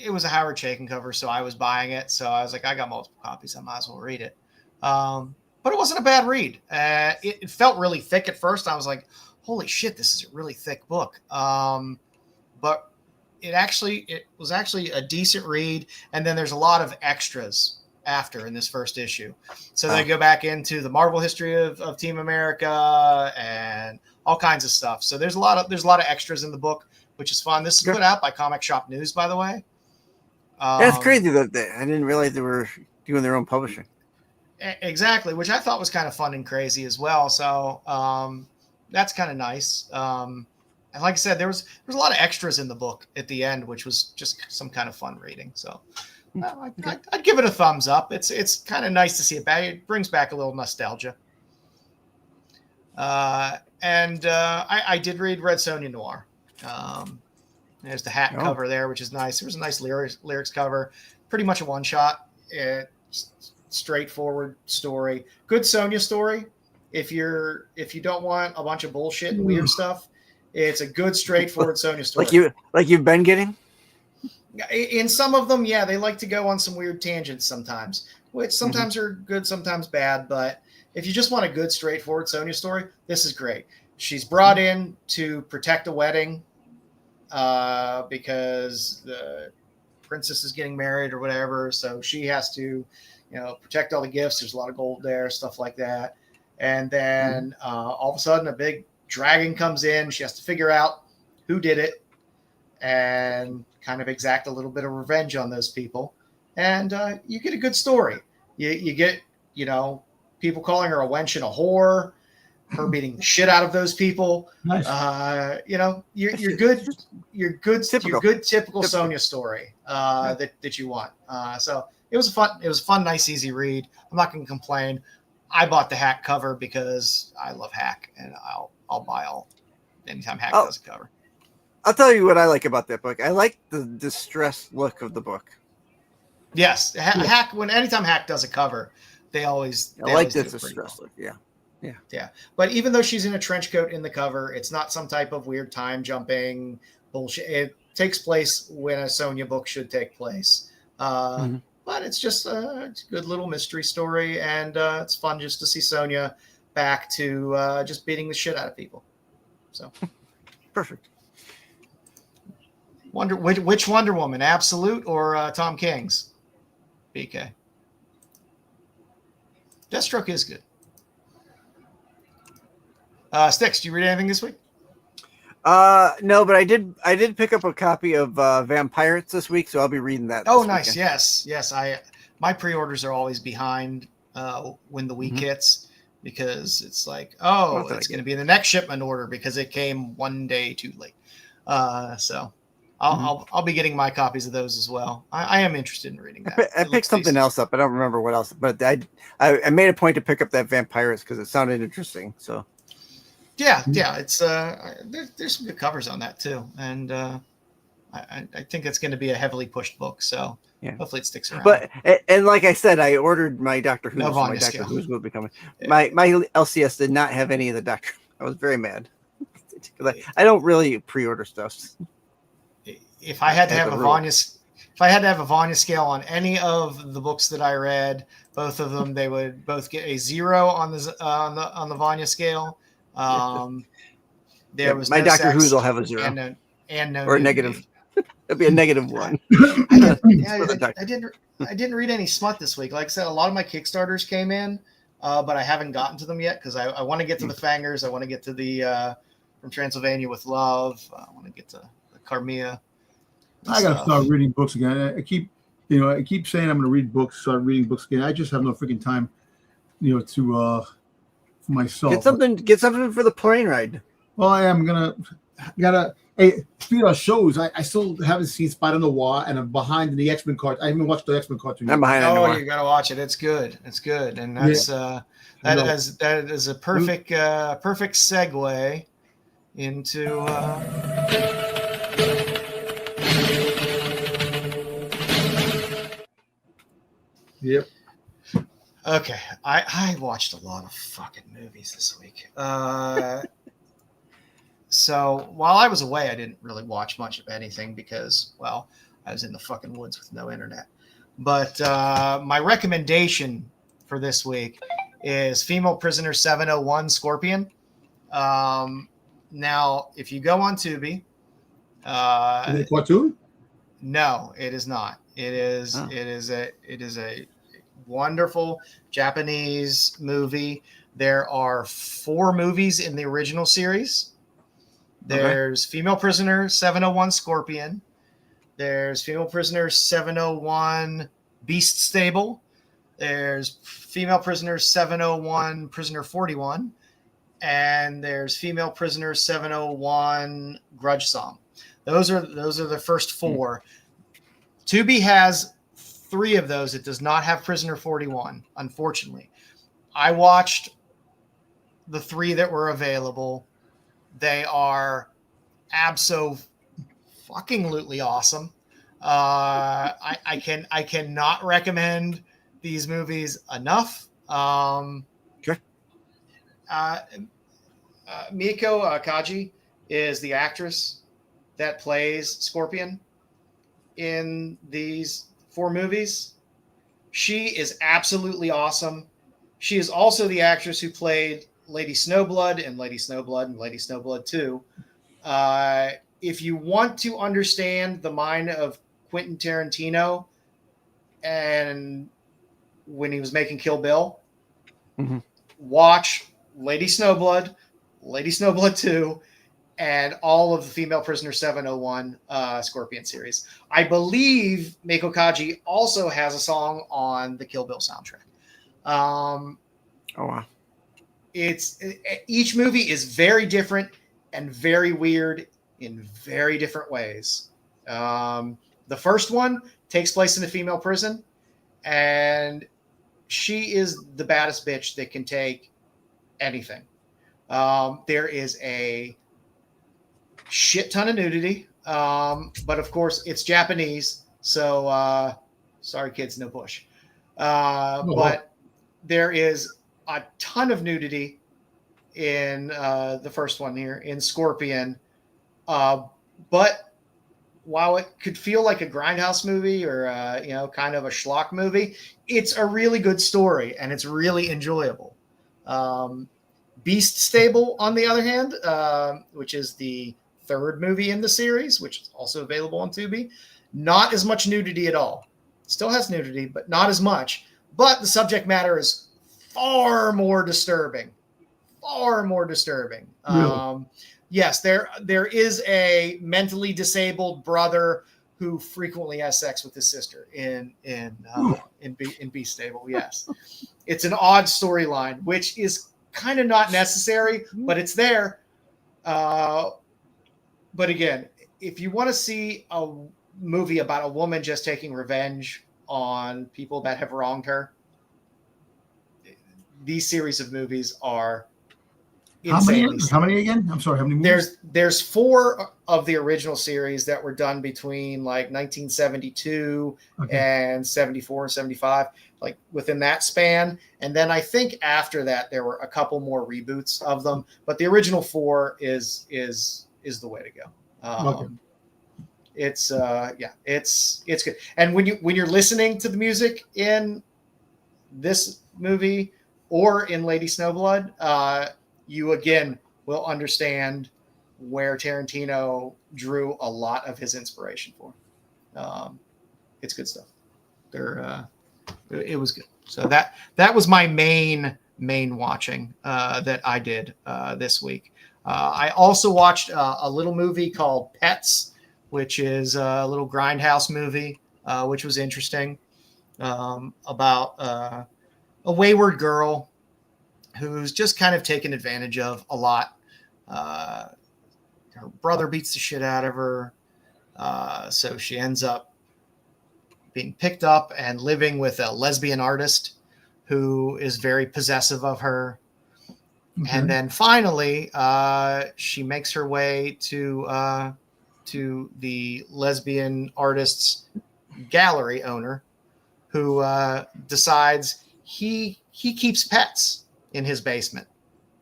was a Howard Chaykin cover, so I was buying it. So I was like, I got multiple copies. I might as well read it. But it wasn't a bad read. It felt really thick at first. I was like, holy shit, this is a really thick book. But it was actually a decent read. And then there's a lot of extras after in this first issue. So they go back into the Marvel history of Team America and all kinds of stuff. So there's a lot of extras in the book, which is fun. This is put out by Comic Shop News, by the way. That's crazy that I didn't realize they were doing their own publishing. Exactly, which I thought was kind of fun and crazy as well. So that's kind of nice. And like I said, there was a lot of extras in the book at the end, which was just some kind of fun reading. So I'd give it a thumbs up. It's kind of nice to see it back. It brings back a little nostalgia. And I did read Red Sonja Noir. There's the hat cover there, which is nice. There was a nice lyrics cover. Pretty much a one-shot. Straightforward story. Good Sonja story. If you don't want a bunch of bullshit and weird stuff, it's a good, straightforward Sonja story. Like you've been getting? In some of them, yeah, they like to go on some weird tangents sometimes, which sometimes are good, sometimes bad. But if you just want a good, straightforward Sonja story, this is great. She's brought in to protect a wedding because the princess is getting married or whatever. So she has to, protect all the gifts. There's a lot of gold there, stuff like that. And then all of a sudden, a big dragon comes in. She has to figure out who did it and kind of exact a little bit of revenge on those people. And you get a good story. You get, people calling her a wench and a whore, her beating the shit out of those people. Nice. You know, your good typical Typical. Sonya story that you want. So it was a fun, nice, easy read. I'm not going to complain. I bought the Hack cover because I love Hack, and I'll buy anytime Hack does a cover. I'll tell you what I like about that book. I like the distressed look of the book. Yes, Hack. Anytime Hack does a cover, they always this do distressed look. Yeah. But even though she's in a trench coat in the cover, it's not some type of weird time jumping bullshit. It takes place when a Sonya book should take place. But it's just a good little mystery story, and it's fun just to see Sonya back to just beating the shit out of people. So Perfect. Which Wonder Woman, Absolute or Tom King's? BK. Deathstroke is good. Styx, do you read anything this week? No, but I did pick up a copy of Vampirates this week, so I'll be reading that. Oh, this nice. weekend. Yes. My pre-orders are always behind when the week hits, because it's like, it's going to be in the next shipment order because it came one day too late. So I'll be getting my copies of those as well. I am interested in reading that. I picked something else up. I don't remember what else, but I made a point to pick up that Vampires because it sounded interesting. So yeah, it's there's some good covers on that too, and I think it's going to be a heavily pushed book. So hopefully it sticks around. But and like I said, I ordered my Doctor Who. No My Doctor Who's will be coming. My LCS did not have any of the Doctor. I was very mad. I don't really pre-order stuff. If I had to have a Vanya scale on any of the books that I read, both of them, they would both get a 0 on the Vanya scale. There was my no Doctor sex Who's will have a 0 and no or a nudity. negative. It'll be a -1. I didn't read any smut this week. Like I said, a lot of my Kickstarters came in, but I haven't gotten to them yet because I want to get to the Fangers. I want to get to the From Transylvania with Love. I want to get to the Carmia. I gotta start reading books again. I keep saying I'm gonna read books, start reading books again. I just have no freaking time, to for myself. Get something for the plane ride. Well, I am gotta. Hey, speaking of shows, I still haven't seen Spider Noir, and I'm behind in the X-Men cartoon. I haven't watched the X-Men cartoon yet. I'm behind. Oh, you gotta watch it. It's good. And that's that is a perfect segue into. Yep. Okay, I watched a lot of fucking movies this week. So while I was away, I didn't really watch much of anything because, well, I was in the fucking woods with no internet. But my recommendation for this week is Female Prisoner 701 Scorpion. Now, if you go on Tubi, Is it cartoon? No, it is not. It is a wonderful Japanese movie. There are 4 movies in the original series. There's Female Prisoner 701 Scorpion. There's Female Prisoner 701 Beast Stable. There's Female Prisoner 701 Prisoner 41. And there's Female Prisoner 701 Grudge Song. Those are the first 4. Tubi has 3 of those. It does not have Prisoner 41, unfortunately. I watched the 3 that were available. They are abso-fucking-lutely awesome. I cannot recommend these movies enough. Sure. Miko Kaji is the actress that plays Scorpion in these 4 movies. She is absolutely awesome. She is also the actress who played Lady Snowblood and Lady Snowblood and Lady Snowblood 2. If you want to understand the mind of Quentin Tarantino and when he was making Kill Bill, watch Lady Snowblood, Lady Snowblood 2, and all of the Female Prisoner 701 Scorpion series. I believe Mako Kaji also has a song on the Kill Bill soundtrack. Oh wow. Each movie is very different and very weird in very different ways. The first one takes place in a female prison, and she is the baddest bitch that can take anything. There is a shit ton of nudity, but of course it's Japanese, so sorry kids, no push. But there is a ton of nudity in the first one here in Scorpion, but while it could feel like a grindhouse movie or kind of a schlock movie, it's a really good story and it's really enjoyable. Beast Stable, on the other hand, which is the third movie in the series, which is also available on Tubi, not as much nudity at all. Still has nudity, but not as much. But the subject matter is far more disturbing. Far more disturbing. Really? Yes, there is a mentally disabled brother who frequently has sex with his sister in Beast Stable. Yes, it's an odd storyline, which is kind of not necessary, but it's there. But again, if you want to see a movie about a woman just taking revenge on people that have wronged her, these series of movies are insanely How many again? I'm sorry, how many movies? There's 4 of the original series that were done between like 1972 and 74 and 75, like within that span. And then I think after that there were a couple more reboots of them, but the original 4 is the way to go. It's good. And when you're listening to the music in this movie or in Lady Snowblood, you again will understand where Tarantino drew a lot of his inspiration for. It's good stuff. It was good. So that was my main watching that I did this week. I also watched a little movie called Pets, which is a little grindhouse movie, which was interesting, about a wayward girl who's just kind of taken advantage of a lot. Her brother beats the shit out of her. So she ends up being picked up and living with a lesbian artist who is very possessive of her. Okay. And then finally, she makes her way to the lesbian artist's gallery owner, who decides he keeps pets in his basement,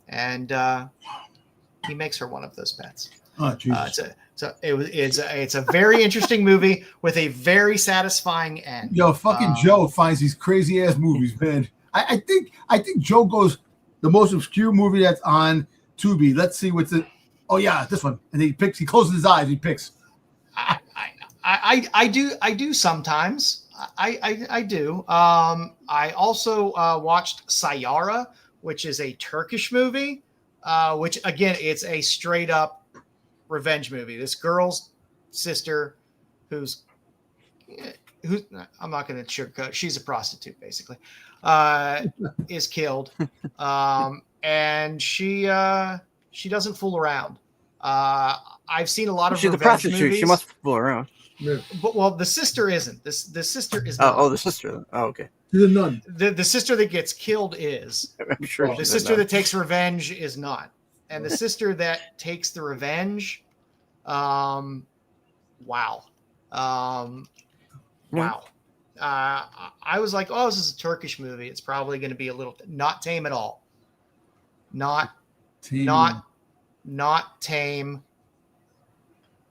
and he makes her one of those pets. Oh, Jesus. It's a very interesting movie with a very satisfying end. Yo, fucking Joe finds these crazy ass movies, man. I think Joe goes the most obscure movie that's on Tubi. Let's see what's it. Oh yeah, this one. And he closes his eyes. He picks. I do sometimes. I do. I also watched Sayara, which is a Turkish movie, which again, it's a straight up revenge movie. This girl's sister, who's I'm not going to sugarcoat, she's a prostitute basically, is killed, and she doesn't fool around. I've seen a lot of she's revenge a prostitute. movies. She must fool around. Yeah. But the sister isn't. The sister is not. Oh, the sister. Oh, okay. She's a nun. The sister that gets killed is. I'm sure. The sister that takes revenge is not. And the sister that takes the revenge, wow. Wow. I was like, oh, this is a Turkish movie. It's probably going to be a little not tame at all. Not tame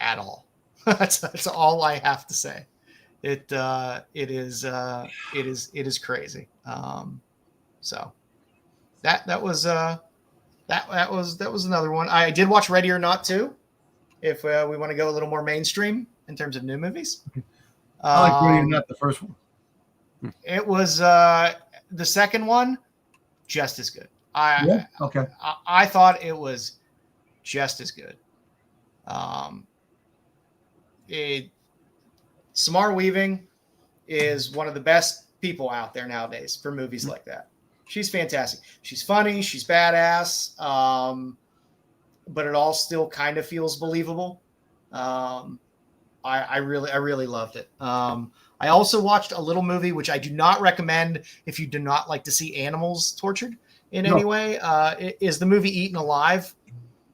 at all. That's all I have to say. It is crazy. So that was another one. I did watch Ready or Not too, if we want to go a little more mainstream in terms of new movies. I like Ready or Not, the first one. It was the second one just as good. I thought it was just as good. Samara Weaving is one of the best people out there nowadays for movies like that. She's fantastic. She's funny. She's badass. But it all still kind of feels believable. I really loved it. I also watched a little movie, which I do not recommend if you do not like to see animals tortured in any way. It is the movie Eaten Alive.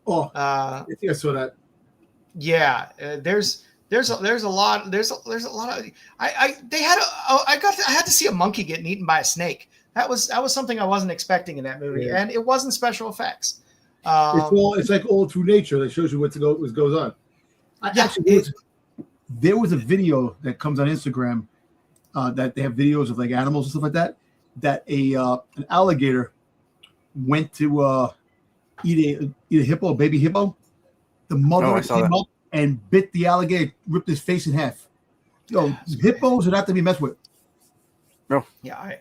Oh, I think I saw that. Yeah, there's a lot of I had to see a monkey getting eaten by a snake. That was something I wasn't expecting in that movie, and it wasn't special effects. It's like all through nature that shows you what goes on. There was a video that comes on Instagram that they have videos of like animals and stuff like that. That an alligator went to eat a hippo, a baby hippo. The mother came up and bit the alligator, ripped his face in half. Hippos are not to be messed with. No. Yeah,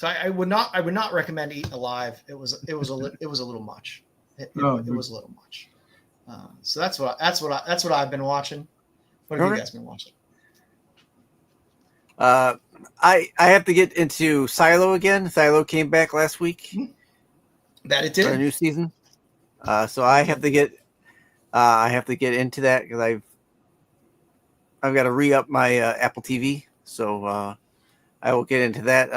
I would not recommend Eaten Alive. It was a little much. It was a little much. So that's what I've been watching. What have you guys been watching? I have to get into Silo again. Silo came back last week. That it did. For a new season. So I have to get into that because I've got to re-up my Apple TV. So I will get into that.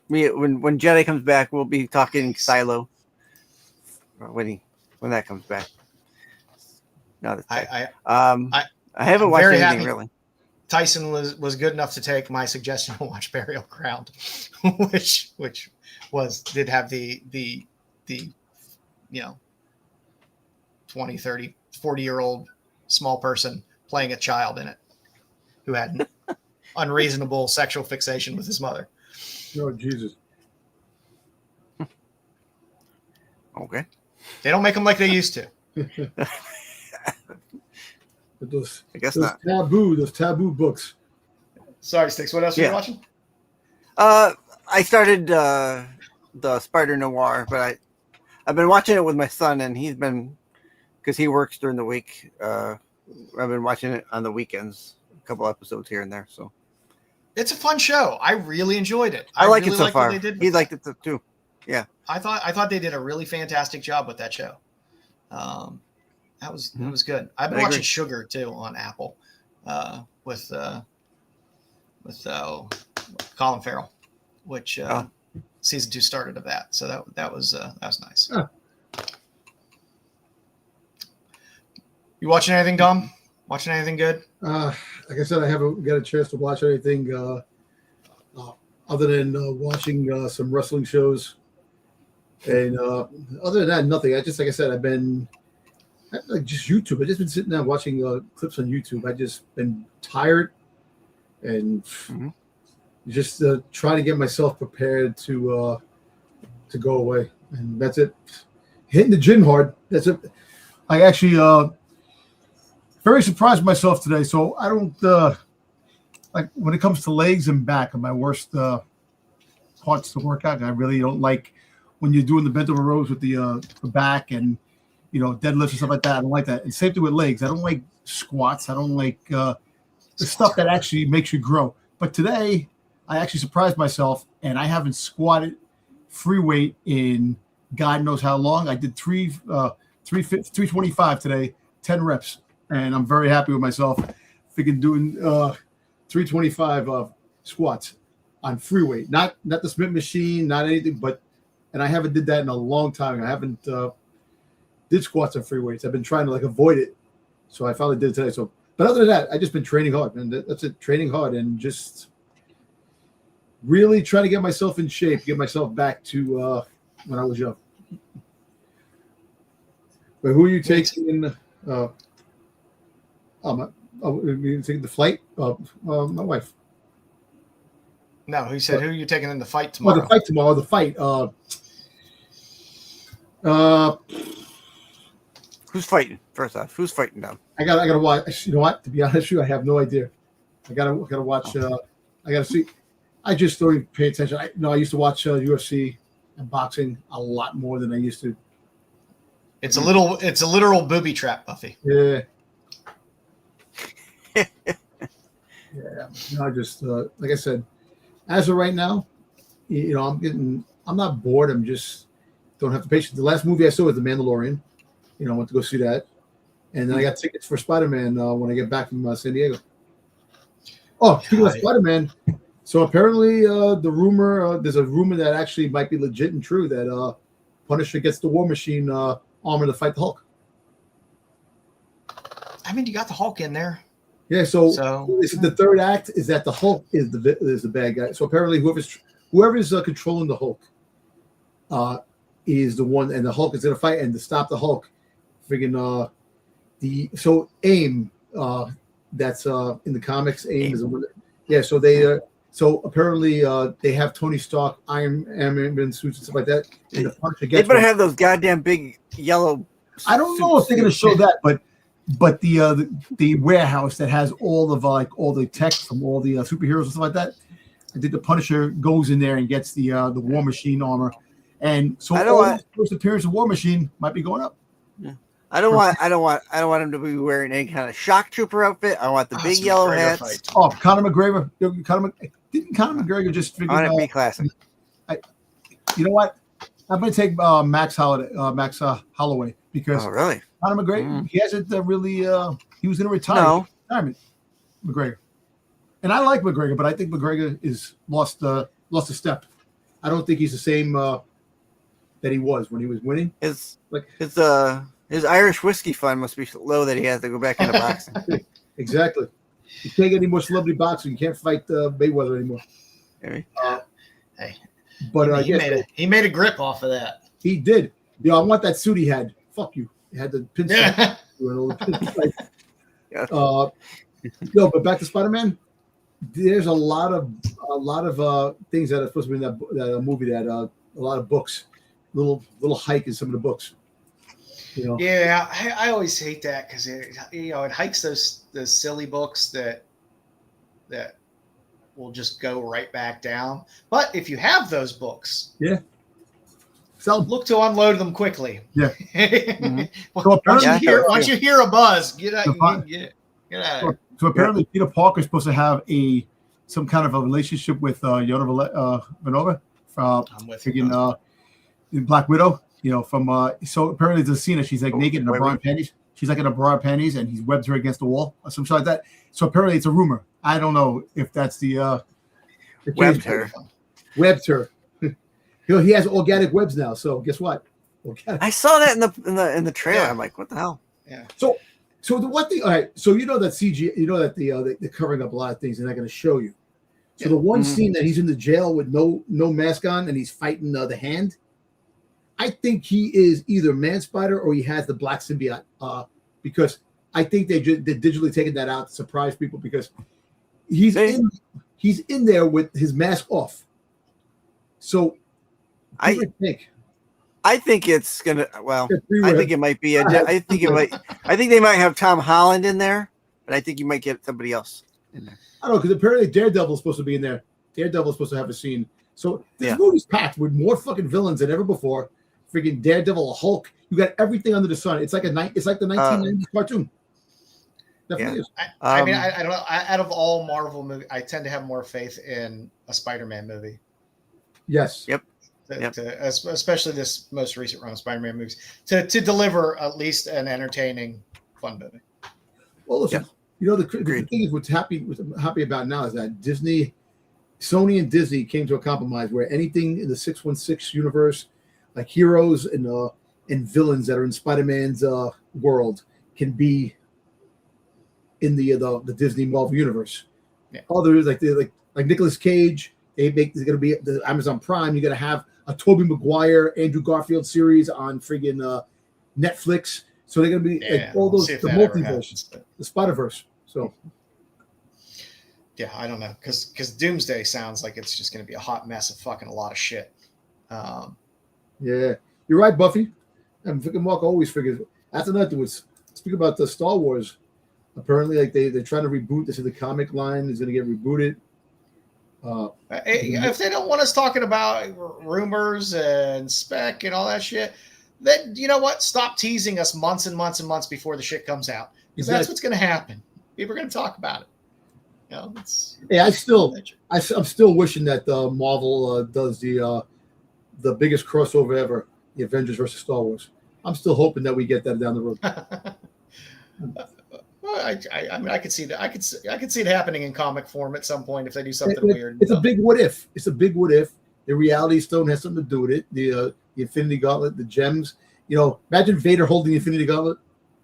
When Jedi comes back, we'll be talking Silo. When that comes back. No, I haven't watched anything really. Tyson was good enough to take my suggestion to watch Burial Ground, which did have the 20, 30, 40-year-old small person playing a child in it who had an unreasonable sexual fixation with his mother. Oh, Jesus. Okay. They don't make them like they used to. But those taboo books. Sorry, Styx. What else are you watching? I started the Spider Noir, but I've been watching it with my son, and he's been, because he works during the week. I've been watching it on the weekends, a couple episodes here and there. So it's a fun show. I really enjoyed it. I like really it so far. He liked it too. Yeah, I thought they did a really fantastic job with that show. It was good. I've been watching Sugar too on Apple, with Colin Farrell, which season 2 started of that. So that was nice. Huh. You watching anything, Dom? Watching anything good? Like I said, I haven't got a chance to watch anything other than watching some wrestling shows. And other than that, nothing. Like I said, I've been just YouTube. I've just been sitting there watching clips on YouTube. I've just been tired and just trying to get myself prepared to go away. And that's it. Hitting the gym hard. That's it. I actually very surprised myself today. So I don't like when it comes to legs and back are my worst parts to work out. I really don't like when you're doing the bent over rows with the back and deadlifts and stuff like that. I don't like that. And same thing with legs. I don't like squats. I don't like the stuff that actually makes you grow. But today I actually surprised myself, and I haven't squatted free weight in God knows how long. I did 325 today, 10 reps, and I'm very happy with myself. Thinking doing 325 squats on free weight, not the Smith machine, not anything, and I haven't did that in a long time. I haven't did squats on free weights. I've been trying to avoid it, so I finally did it today. So, but other than that, I just been training hard, and that's it. Training hard and just really trying to get myself in shape, get myself back to when I was young. But who are you taking in? You taking the flight? My wife. No, he said, who are you taking in the fight tomorrow? Oh, the fight tomorrow. The fight. Who's fighting? First off, who's fighting now? I gotta watch. You know what? To be honest with you, I have no idea. I gotta watch. I gotta see. I just don't even pay attention. I used to watch UFC and boxing a lot more than I used to. It's a literal booby trap, Buffy. Yeah. Yeah. I just like I said, as of right now, I'm getting I'm not bored. I'm just don't have the patience. The last movie I saw was The Mandalorian. I went to go see that, and then I got tickets for Spider-Man when I get back from San Diego. Oh, speaking of Spider-Man, so apparently the rumor, there's a rumor that actually might be legit and true that Punisher gets the War Machine armor to fight the Hulk. I mean, you got the Hulk in there. Yeah, so this is the third act is that the Hulk is the bad guy. So apparently whoever's controlling the Hulk is the one, and the Hulk is going to fight, and to stop the Hulk, friggin' AIM that's in the comics. AIM is the one. So they so apparently they have Tony Stark, Iron Man suits and stuff like that. And the Punisher gets they better have those goddamn big yellow. I don't know if they're going to show that, but the warehouse that has all of all the tech from all the superheroes and stuff like that, I think the Punisher goes in there and gets the War Machine armor, and so the first appearance of War Machine might be going up. Yeah. I don't want him to be wearing any kind of shock trooper outfit. I want the big yellow hats. Fight. Oh, Conor McGregor. Didn't Conor McGregor just figure I want it to be classic. You know what? I'm going to take Max Holloway because really? Conor McGregor, he hasn't really. He was going to retire. No. Retirement. McGregor, and I like McGregor, but I think McGregor is lost a step. I don't think he's the same that he was when he was winning. His Irish whiskey fund must be low that he has to go back into boxing. Exactly. You can't get any more celebrity boxing. You can't fight Mayweather anymore. Maybe. Hey, but he made a grip off of that. He did. I want that suit he had. Fuck you. He had the pinstripe. No, but back to Spider-Man. There's a lot of things that are supposed to be in that movie. That a lot of books, little hike in some of the books. Yeah, I always hate that because it hikes those silly books that will just go right back down. But if you have those books, look to unload them quickly. Yeah. Mm-hmm. So once you hear a buzz, get out of here. So apparently, Peter Parker is supposed to have some kind of a relationship with Yona Venova from in Black Widow. So apparently there's a scene that she's like naked in her bra and panties. She's like in a bra and panties, and he's webbed her against the wall or something like that. So apparently it's a rumor. I don't know if that's the webbed her. Webbed her. He has organic webs now. So guess what? I saw that in the trailer. Yeah. I'm like, what the hell? Yeah. So the one thing. All right. So you know that CG. You know that they're covering up a lot of things. They're not going to show you. So the one scene that he's in the jail with no mask on and he's fighting the hand. I think he is either Man Spider or he has the black symbiote because I think they're digitally taking that out to surprise people because he's in there with his mask off. So I think it's gonna. Well, I think it might be. I think they might have Tom Holland in there, but I think you might get somebody else in there. I don't know because apparently Daredevil is supposed to be in there. Daredevil is supposed to have a scene. So this movie's packed with more fucking villains than ever before. Freaking Daredevil, Hulk. You got everything under the sun. It's like the 1990s cartoon. Definitely is. I mean, I don't know. Out of all Marvel movies, I tend to have more faith in a Spider-Man movie. Yes. Yep. Especially this most recent run of Spider-Man movies to deliver at least an entertaining, fun movie. Well, listen, the thing is what's happy about now is that Sony and Disney came to a compromise where anything in the 616 universe, like heroes and villains that are in Spider-Man's world, can be in the Disney Marvel universe. Yeah. Others like Nicolas Cage, they're going to be the Amazon Prime. You're going to have a Tobey Maguire, Andrew Garfield series on friggin' Netflix. So they're going to be all those the multiverse, the Spider-Verse. So. Yeah, I don't know, because Doomsday sounds like it's just going to be a hot mess of fucking a lot of shit. Yeah, you're right, Buffy. And freaking Mark always figures. After that, there was speak about the Star Wars. Apparently, like they're trying to reboot. They said the comic line is going to get rebooted. If they don't want us talking about rumors and spec and all that shit, then you know what? Stop teasing us months and months and months before the shit comes out, because that's what's going to happen. People are going to talk about it. I'm still wishing that Marvel does the the biggest crossover ever, the Avengers versus Star Wars. I'm still hoping that we get that down the road. Well, I mean, I could see that. I could see it happening in comic form at some point if they do something weird. It's a big what if. It's a big what if. The Reality Stone has something to do with it. The Infinity Gauntlet, the gems. You know, imagine Vader holding the Infinity Gauntlet.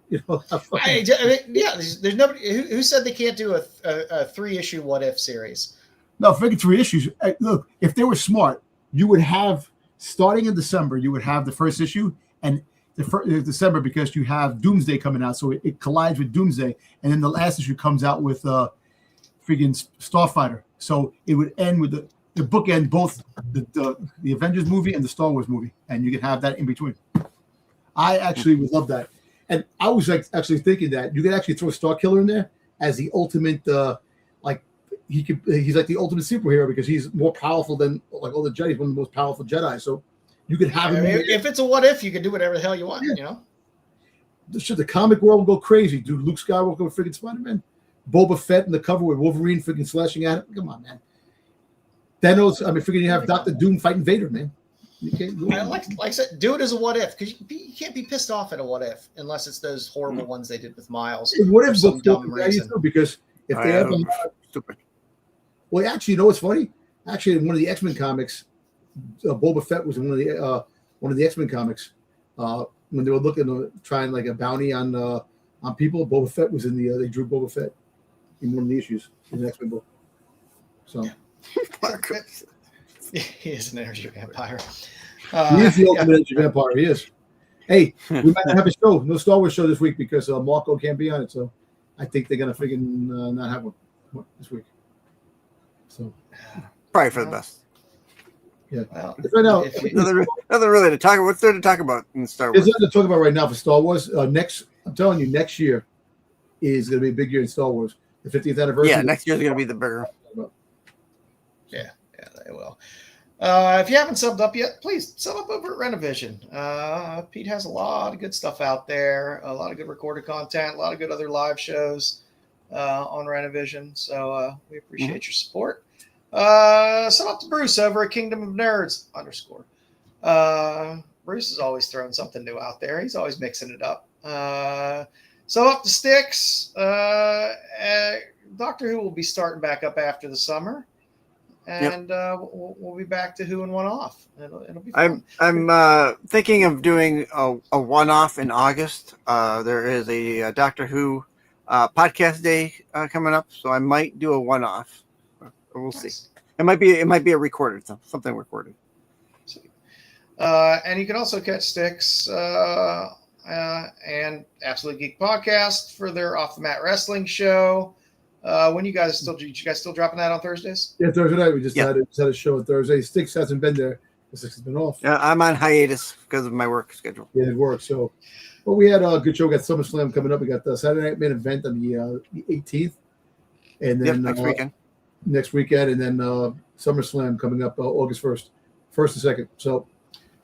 You know, I mean, yeah. There's nobody who said they can't do a 3-issue what if series. No, forget 3 issues. Look, if they were smart, you would have starting in December. You would have the first issue and December because you have Doomsday coming out, so it collides with Doomsday, and then the last issue comes out with friggin' Starfighter. So it would end with the bookend both the Avengers movie and the Star Wars movie, and you can have that in between. I actually would love that, and I was actually thinking that you could actually throw Starkiller in there as the ultimate, he's like the ultimate superhero because he's more powerful than like all the Jedi. He's one of the most powerful Jedi, so. You could have him. If it's a what if, you can do whatever the hell you want. Yeah. You know, should the comic world go crazy? Dude, Luke Skywalker with freaking Spider-Man, Boba Fett in the cover with Wolverine freaking slashing at him. Come on, man. Thanos. I mean, freaking you have Doctor Doom fighting Vader, man. You can't go like I said, do it as a what if because you can't be pissed off at a what if unless it's those horrible ones they did with Miles. What if some dumb reason? Because if they have stupid. Well, actually, you know what's funny? Actually, in one of the X-Men comics. Boba Fett was in one of the X-Men comics when they were looking to try and like a bounty on people. Boba Fett was in they drew Boba Fett in one of the issues in the X-Men book. So he is an energy vampire. He is the ultimate energy vampire. He is. Hey, we might not have a show, no Star Wars show this week because Marco can't be on it. So I think they're gonna freaking not have one this week. So probably for the best. Yeah. Well, right now, nothing really to talk about. What's there to talk about in Star Wars? There's nothing to talk about right now for Star Wars. I'm telling you, next year is going to be a big year in Star Wars. The 50th anniversary. Yeah, next year is going to be the bigger. Yeah, they will. If you haven't subbed up yet, please sub up over at Rennavision. Pete has a lot of good stuff out there, a lot of good recorded content, a lot of good other live shows on Rennavision. So we appreciate your support. Send up to Bruce over at Kingdom of Nerds _ Bruce is always throwing something new out there. He's always mixing it up. So up to Styx. Doctor Who will be starting back up after the summer, and we'll be back to Who and One Off. It'll be fun. I'm thinking of doing a one-off in August. There is a Doctor Who podcast day coming up, so I might do a one-off. We'll see. It might be a recorded something recorded. And you can also catch Styx and Absolute Geek Podcast for their Off the Mat Wrestling show. When you guys still dropping that on Thursdays? Yeah, Thursday night we just had a show on Thursday. Styx hasn't been there. Styx has been off. Yeah, I'm on hiatus because of my work schedule. Yeah, it works. So, but we had a good show. We got SummerSlam coming up. We got the Saturday Night Main Event on the 18th, and then next weekend, and then SummerSlam coming up August 1st and 2nd. So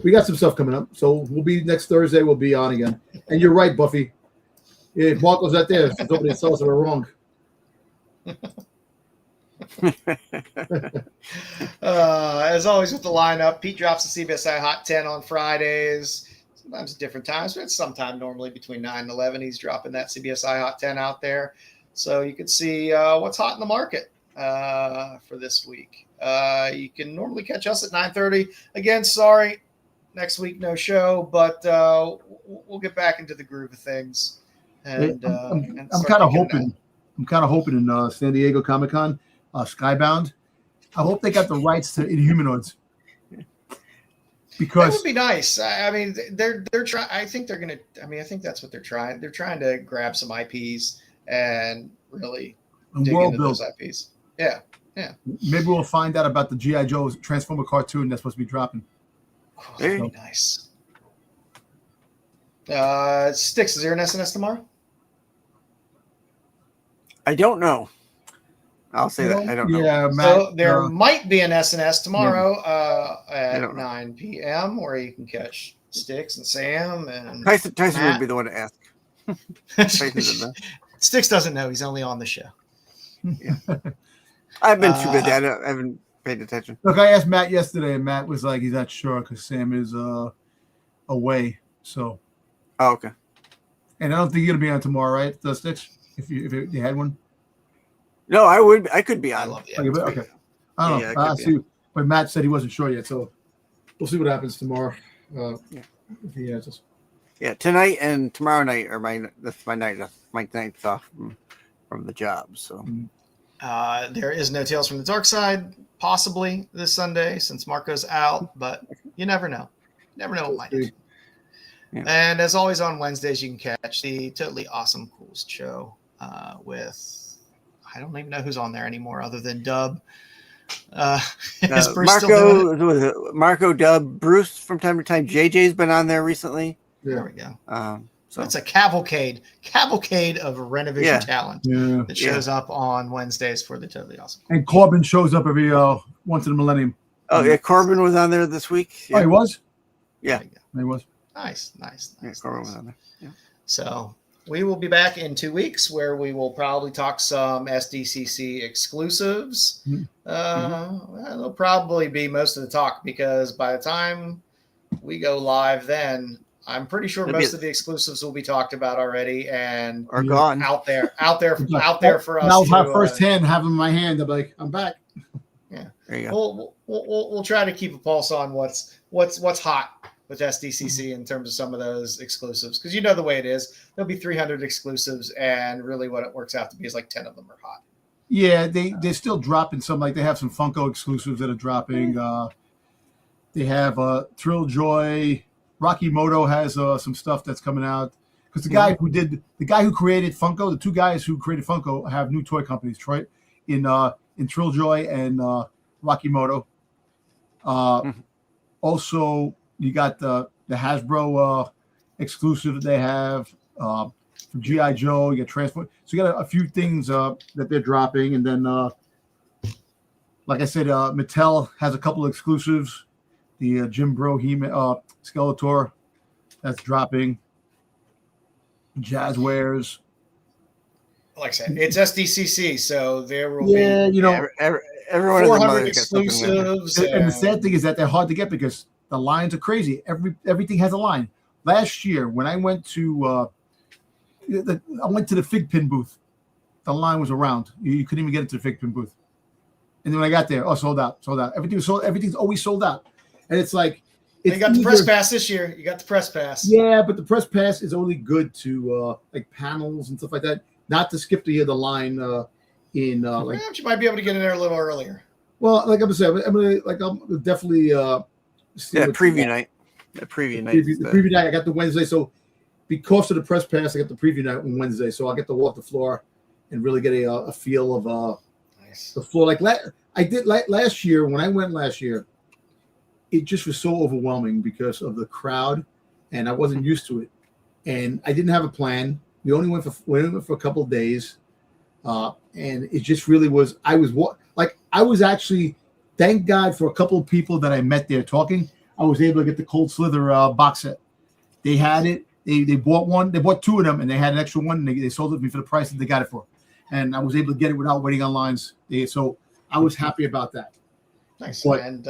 we got some stuff coming up. So we'll be next Thursday. We'll be on again. And you're right, Buffy. If Marco's not there, nobody tells us we're wrong. As always with the lineup, Pete drops the CBSI Hot 10 on Fridays. Sometimes at different times, but it's sometime normally between 9 and 11. He's dropping that CBSI Hot 10 out there. So you can see what's hot in the market for this week. You can normally catch us at 9:30. Again, sorry, next week no show, but we'll get back into the groove of things. And I'm kind of hoping. I'm kind of hoping in San Diego Comic-Con, Skybound. I hope they got the rights to Inhumanoids. Because that would be nice. I mean, they're trying. I think they're gonna. I mean, I think that's what they're trying. They're trying to grab some IPs and really dig into those IPs. Yeah. Maybe we'll find out about the G.I. Joe's Transformer cartoon that's supposed to be dropping. Oh, that'd be nice. Styx, is there an SNS tomorrow? I don't know. I'll say that. I don't know. Yeah, Matt, so there might be an SNS tomorrow at 9 p.m. where you can catch Styx and Sam and Tyson would be the one to ask. Styx doesn't know. He's only on the show. Yeah. I've been too busy. I haven't paid attention. Look, I asked Matt yesterday, and Matt was like, he's not sure because Sam is away. So, Oh, okay. and I don't think you're gonna be on tomorrow, right? The Styx, if you had one. No, I could be I on. love the Okay, episode. okay. I don't know. Yeah, I it could see. But Matt said he wasn't sure yet, so we'll see what happens tomorrow. Yeah. If he answers. Yeah, tonight and tomorrow night are my nights off from the job. So There is no Tales from the Dark Side, possibly this Sunday since Marco's out, but you never know. Never know what might happen. Yeah. And as always on Wednesdays, you can catch the Totally Awesome Coolest Show with, I don't even know who's on there anymore other than Dub. Is Bruce still doing it? Marco, Dub, Bruce from time to time. JJ's been on there recently. There we go. So it's a cavalcade of Rennavision talent that shows up on Wednesdays for the Totally Awesome. And Corbin shows up every once in a millennium. Oh yeah, Corbin was on there this week. Yeah. Oh, he was. Yeah, he was. Nice. Yeah, Corbin was on there. Yeah. So we will be back in 2 weeks where we will probably talk some SDCC exclusives. It'll probably be most of the talk because by the time we go live then, I'm pretty sure most of the exclusives will be talked about already and are gone out there for us. Now have firsthand, have them in my hand. I'm like, I'm back. Yeah, there you go. We'll try to keep a pulse on what's hot with SDCC in terms of some of those exclusives because you know the way it is. There'll be 300 exclusives, and really what it works out to be is like 10 of them are hot. Yeah, they're still dropping some. Like they have some Funko exclusives that are dropping. They have Thrill Joy. Rocky Moto has some stuff that's coming out because the guy who created Funko, the two guys who created Funko have new toy companies, Troy, in Thrill Joy and Rocky Moto. Also, you got the Hasbro exclusive that they have from GI Joe. You got Transport, so you got a few things that they're dropping, and then like I said, Mattel has a couple of exclusives. The Jim Bro Skeletor that's dropping. Jazzwares. Like I said, it's SDCC, so there will be everyone 400 exclusives. And the sad thing is that they're hard to get because the lines are crazy. Everything has a line. Last year, when I went to the Fig Pin booth, the line was around. You couldn't even get into the Fig Pin booth. And then when I got there, sold out. Everything was sold. Everything's always sold out. And it's like you got the press pass this year. You got the press pass. Yeah, but the press pass is only good to like panels and stuff like that. Not to skip the line you might be able to get in there a little earlier. Well, like I'm saying, I'm definitely preview night. The preview night. The preview night. I got the Wednesday, so because of the press pass, I got the preview night on Wednesday, so I get to walk the floor and really get a feel of the floor. Like I did last year when I went last year. It just was so overwhelming because of the crowd, and I wasn't used to it, and I didn't have a plan. We only went for a couple of days, and it just really was. I was actually, thank God for a couple of people that I met there talking. I was able to get the Cold Slither box set. They had it. They bought one. They bought two of them, and they had an extra one. And they sold it to me for the price that they got it for, and I was able to get it without waiting on lines. So I was happy about that. Nice. But, and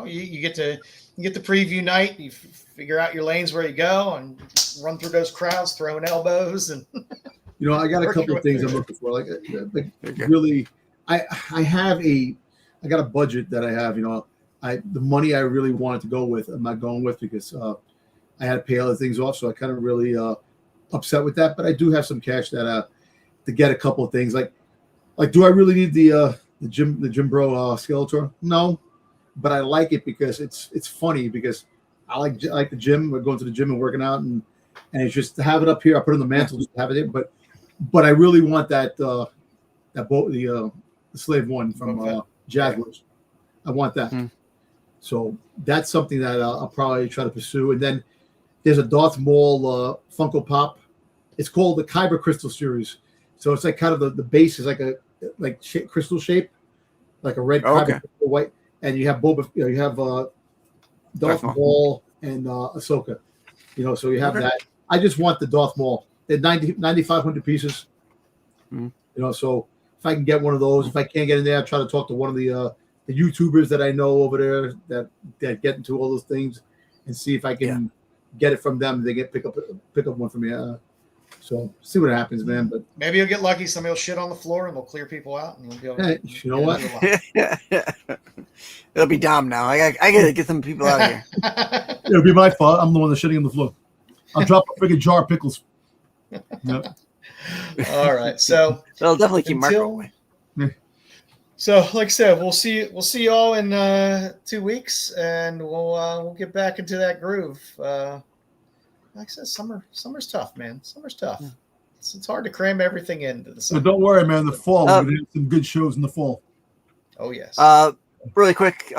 you get the preview night. You figure out your lanes where you go and run through those crowds, throwing elbows, and I got a couple of things I'm looking for. Like really, I got a budget that I have. The money I really wanted to go with, I'm not going with because I had to pay other things off. So I kind of really upset with that. But I do have some cash that to get a couple of things. Like do I really need the Jim Bro Skeletor? No, but I like it because it's funny because I like the gym. We're going to the gym and working out, and it's just to have it up here. I put it on the mantle just to have it in. But I really want that the Slave One from Jaguars. I want that. So that's something that I'll probably try to pursue. And then there's a Darth Maul Funko Pop. It's called the Kyber Crystal series. So it's like kind of the base is like crystal shape, like a red, white, and you have Boba. You have Darth Maul and Ahsoka. So you have that. I just want the Darth Maul. They're 9,500 pieces. So if I can get one of those, if I can't get in there, I'll try to talk to one of the YouTubers that I know over there that get into all those things, and see if I can get it from them. They pick up one from me. So see what happens, man. But maybe you'll get lucky. Somebody will shit on the floor and they'll clear people out, and you'll be able to, you know what? It'll be Dom now. I gotta get some people out of here. It'll be my fault. I'm the one that's shitting on the floor. I'll drop a freaking jar of pickles. Yep. All right, so they'll definitely keep Marco away. So, like I said, we'll see you all in 2 weeks, and we'll get back into that groove. Like I said, summer's tough, man. Summer's tough. Yeah. It's hard to cram everything into the summer. But don't worry, man. The fall, we're gonna have some good shows in the fall. Oh yes. Really quick,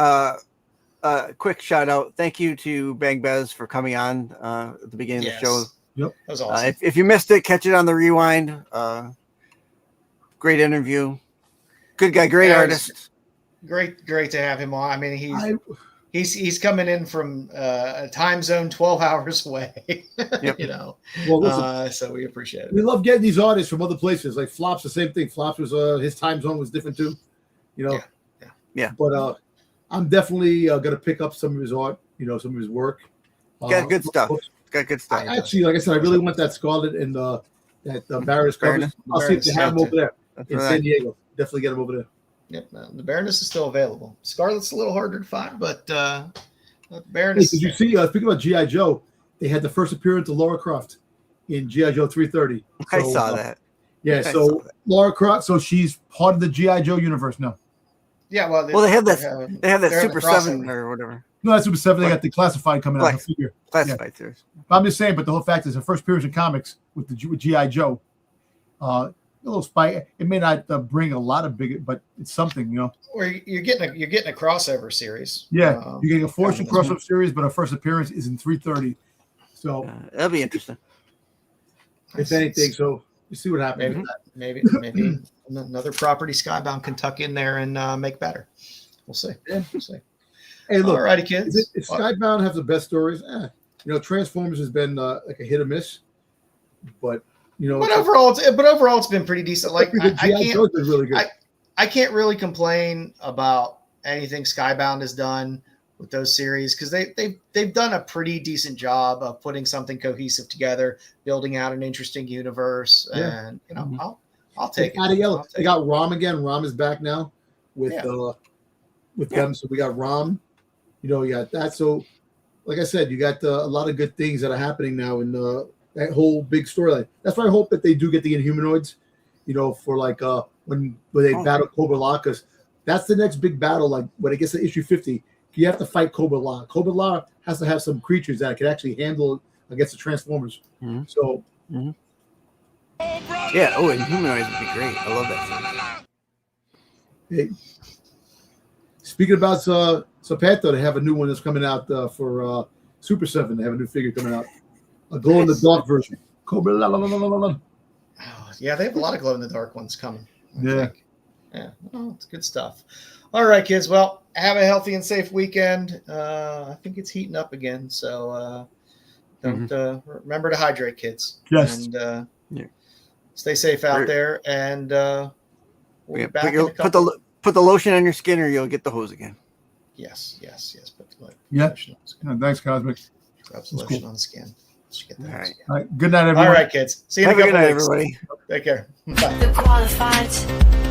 quick shout out. Thank you to BANGBEZ for coming on at the beginning of the show. Yep, that was awesome. If you missed it, catch it on the rewind. Great interview. Good guy, great artist. Great to have him on. I mean, he's coming in from a time zone 12 hours away. Yep. You know. Well, listen, so we appreciate it. We love getting these artists from other places. Like Flops, the same thing. Flops was his time zone was different too. You know. Yeah. But I'm definitely gonna pick up some of his art. You know, some of his work. Got good stuff. Got good stuff. Actually, like I said, I really want that Scarlet and that Baroness covers. I'll see if they have them over there in San Diego. Definitely get them over there. Yep, the Baroness is still available. Scarlet's a little harder to find, but Baroness. Hey, did you see? Speaking about GI Joe, they had the first appearance of Laura Croft in GI Joe 330. I saw that. Yeah, so Laura Croft, so she's part of the GI Joe universe now. Yeah, well, they have that. They have that Super 7 or whatever. No, that's Super 7. They got the Classified coming out. Classified series. I'm just saying, but the whole fact is, the first appearance in comics with GI Joe. A little spy. It may not bring a lot of big, but it's something, you know. Or you're getting a crossover series. Yeah, you're getting a Fortune crossover series, but our first appearance is in 330. So that'll be interesting. If anything, so you see what happens. Maybe another property Skybound can tuck in there and make better. We'll see. Yeah. We'll see. Hey, look, alrighty, kids. If Skybound has the best stories, you know, Transformers has been like a hit or miss, but. You know, but overall, it's been pretty decent. Like I can't really complain about anything Skybound has done with those series because they've done a pretty decent job of putting something cohesive together, building out an interesting universe, and you know, I'll take it. They got Rom again. Rom is back now with them. So we got Rom. You know, you got that. So, like I said, you got a lot of good things that are happening now in that whole big storyline. That's why I hope that they do get the Inhumanoids, you know, for like when they battle Cobra La, because that's the next big battle. Like when it gets to issue 50, you have to fight Cobra La. Cobra La has to have some creatures that can actually handle against the Transformers. Mm-hmm. So, yeah, Inhumanoids would be great. I love that. Hey, speaking about Zapata, they have a new one that's coming out for Super 7. They have a new figure coming out. A glow-in-the-dark version. Cobra la la la la la la. Oh, yeah, they have a lot of glow-in-the-dark ones coming. I think. Yeah. Oh, it's good stuff. All right, kids. Well, have a healthy and safe weekend. I think it's heating up again, so don't remember to hydrate, kids. Yes. And stay safe out there. And we'll be back in a couple. Put the lotion on your skin, or you'll get the hose again. Yes. Put the lotion on the skin. Thanks, Cosmic. Grab some lotion on the skin. All right. Good night, everyone. All right, kids. See you in a couple weeks. Everybody. Take care. Bye.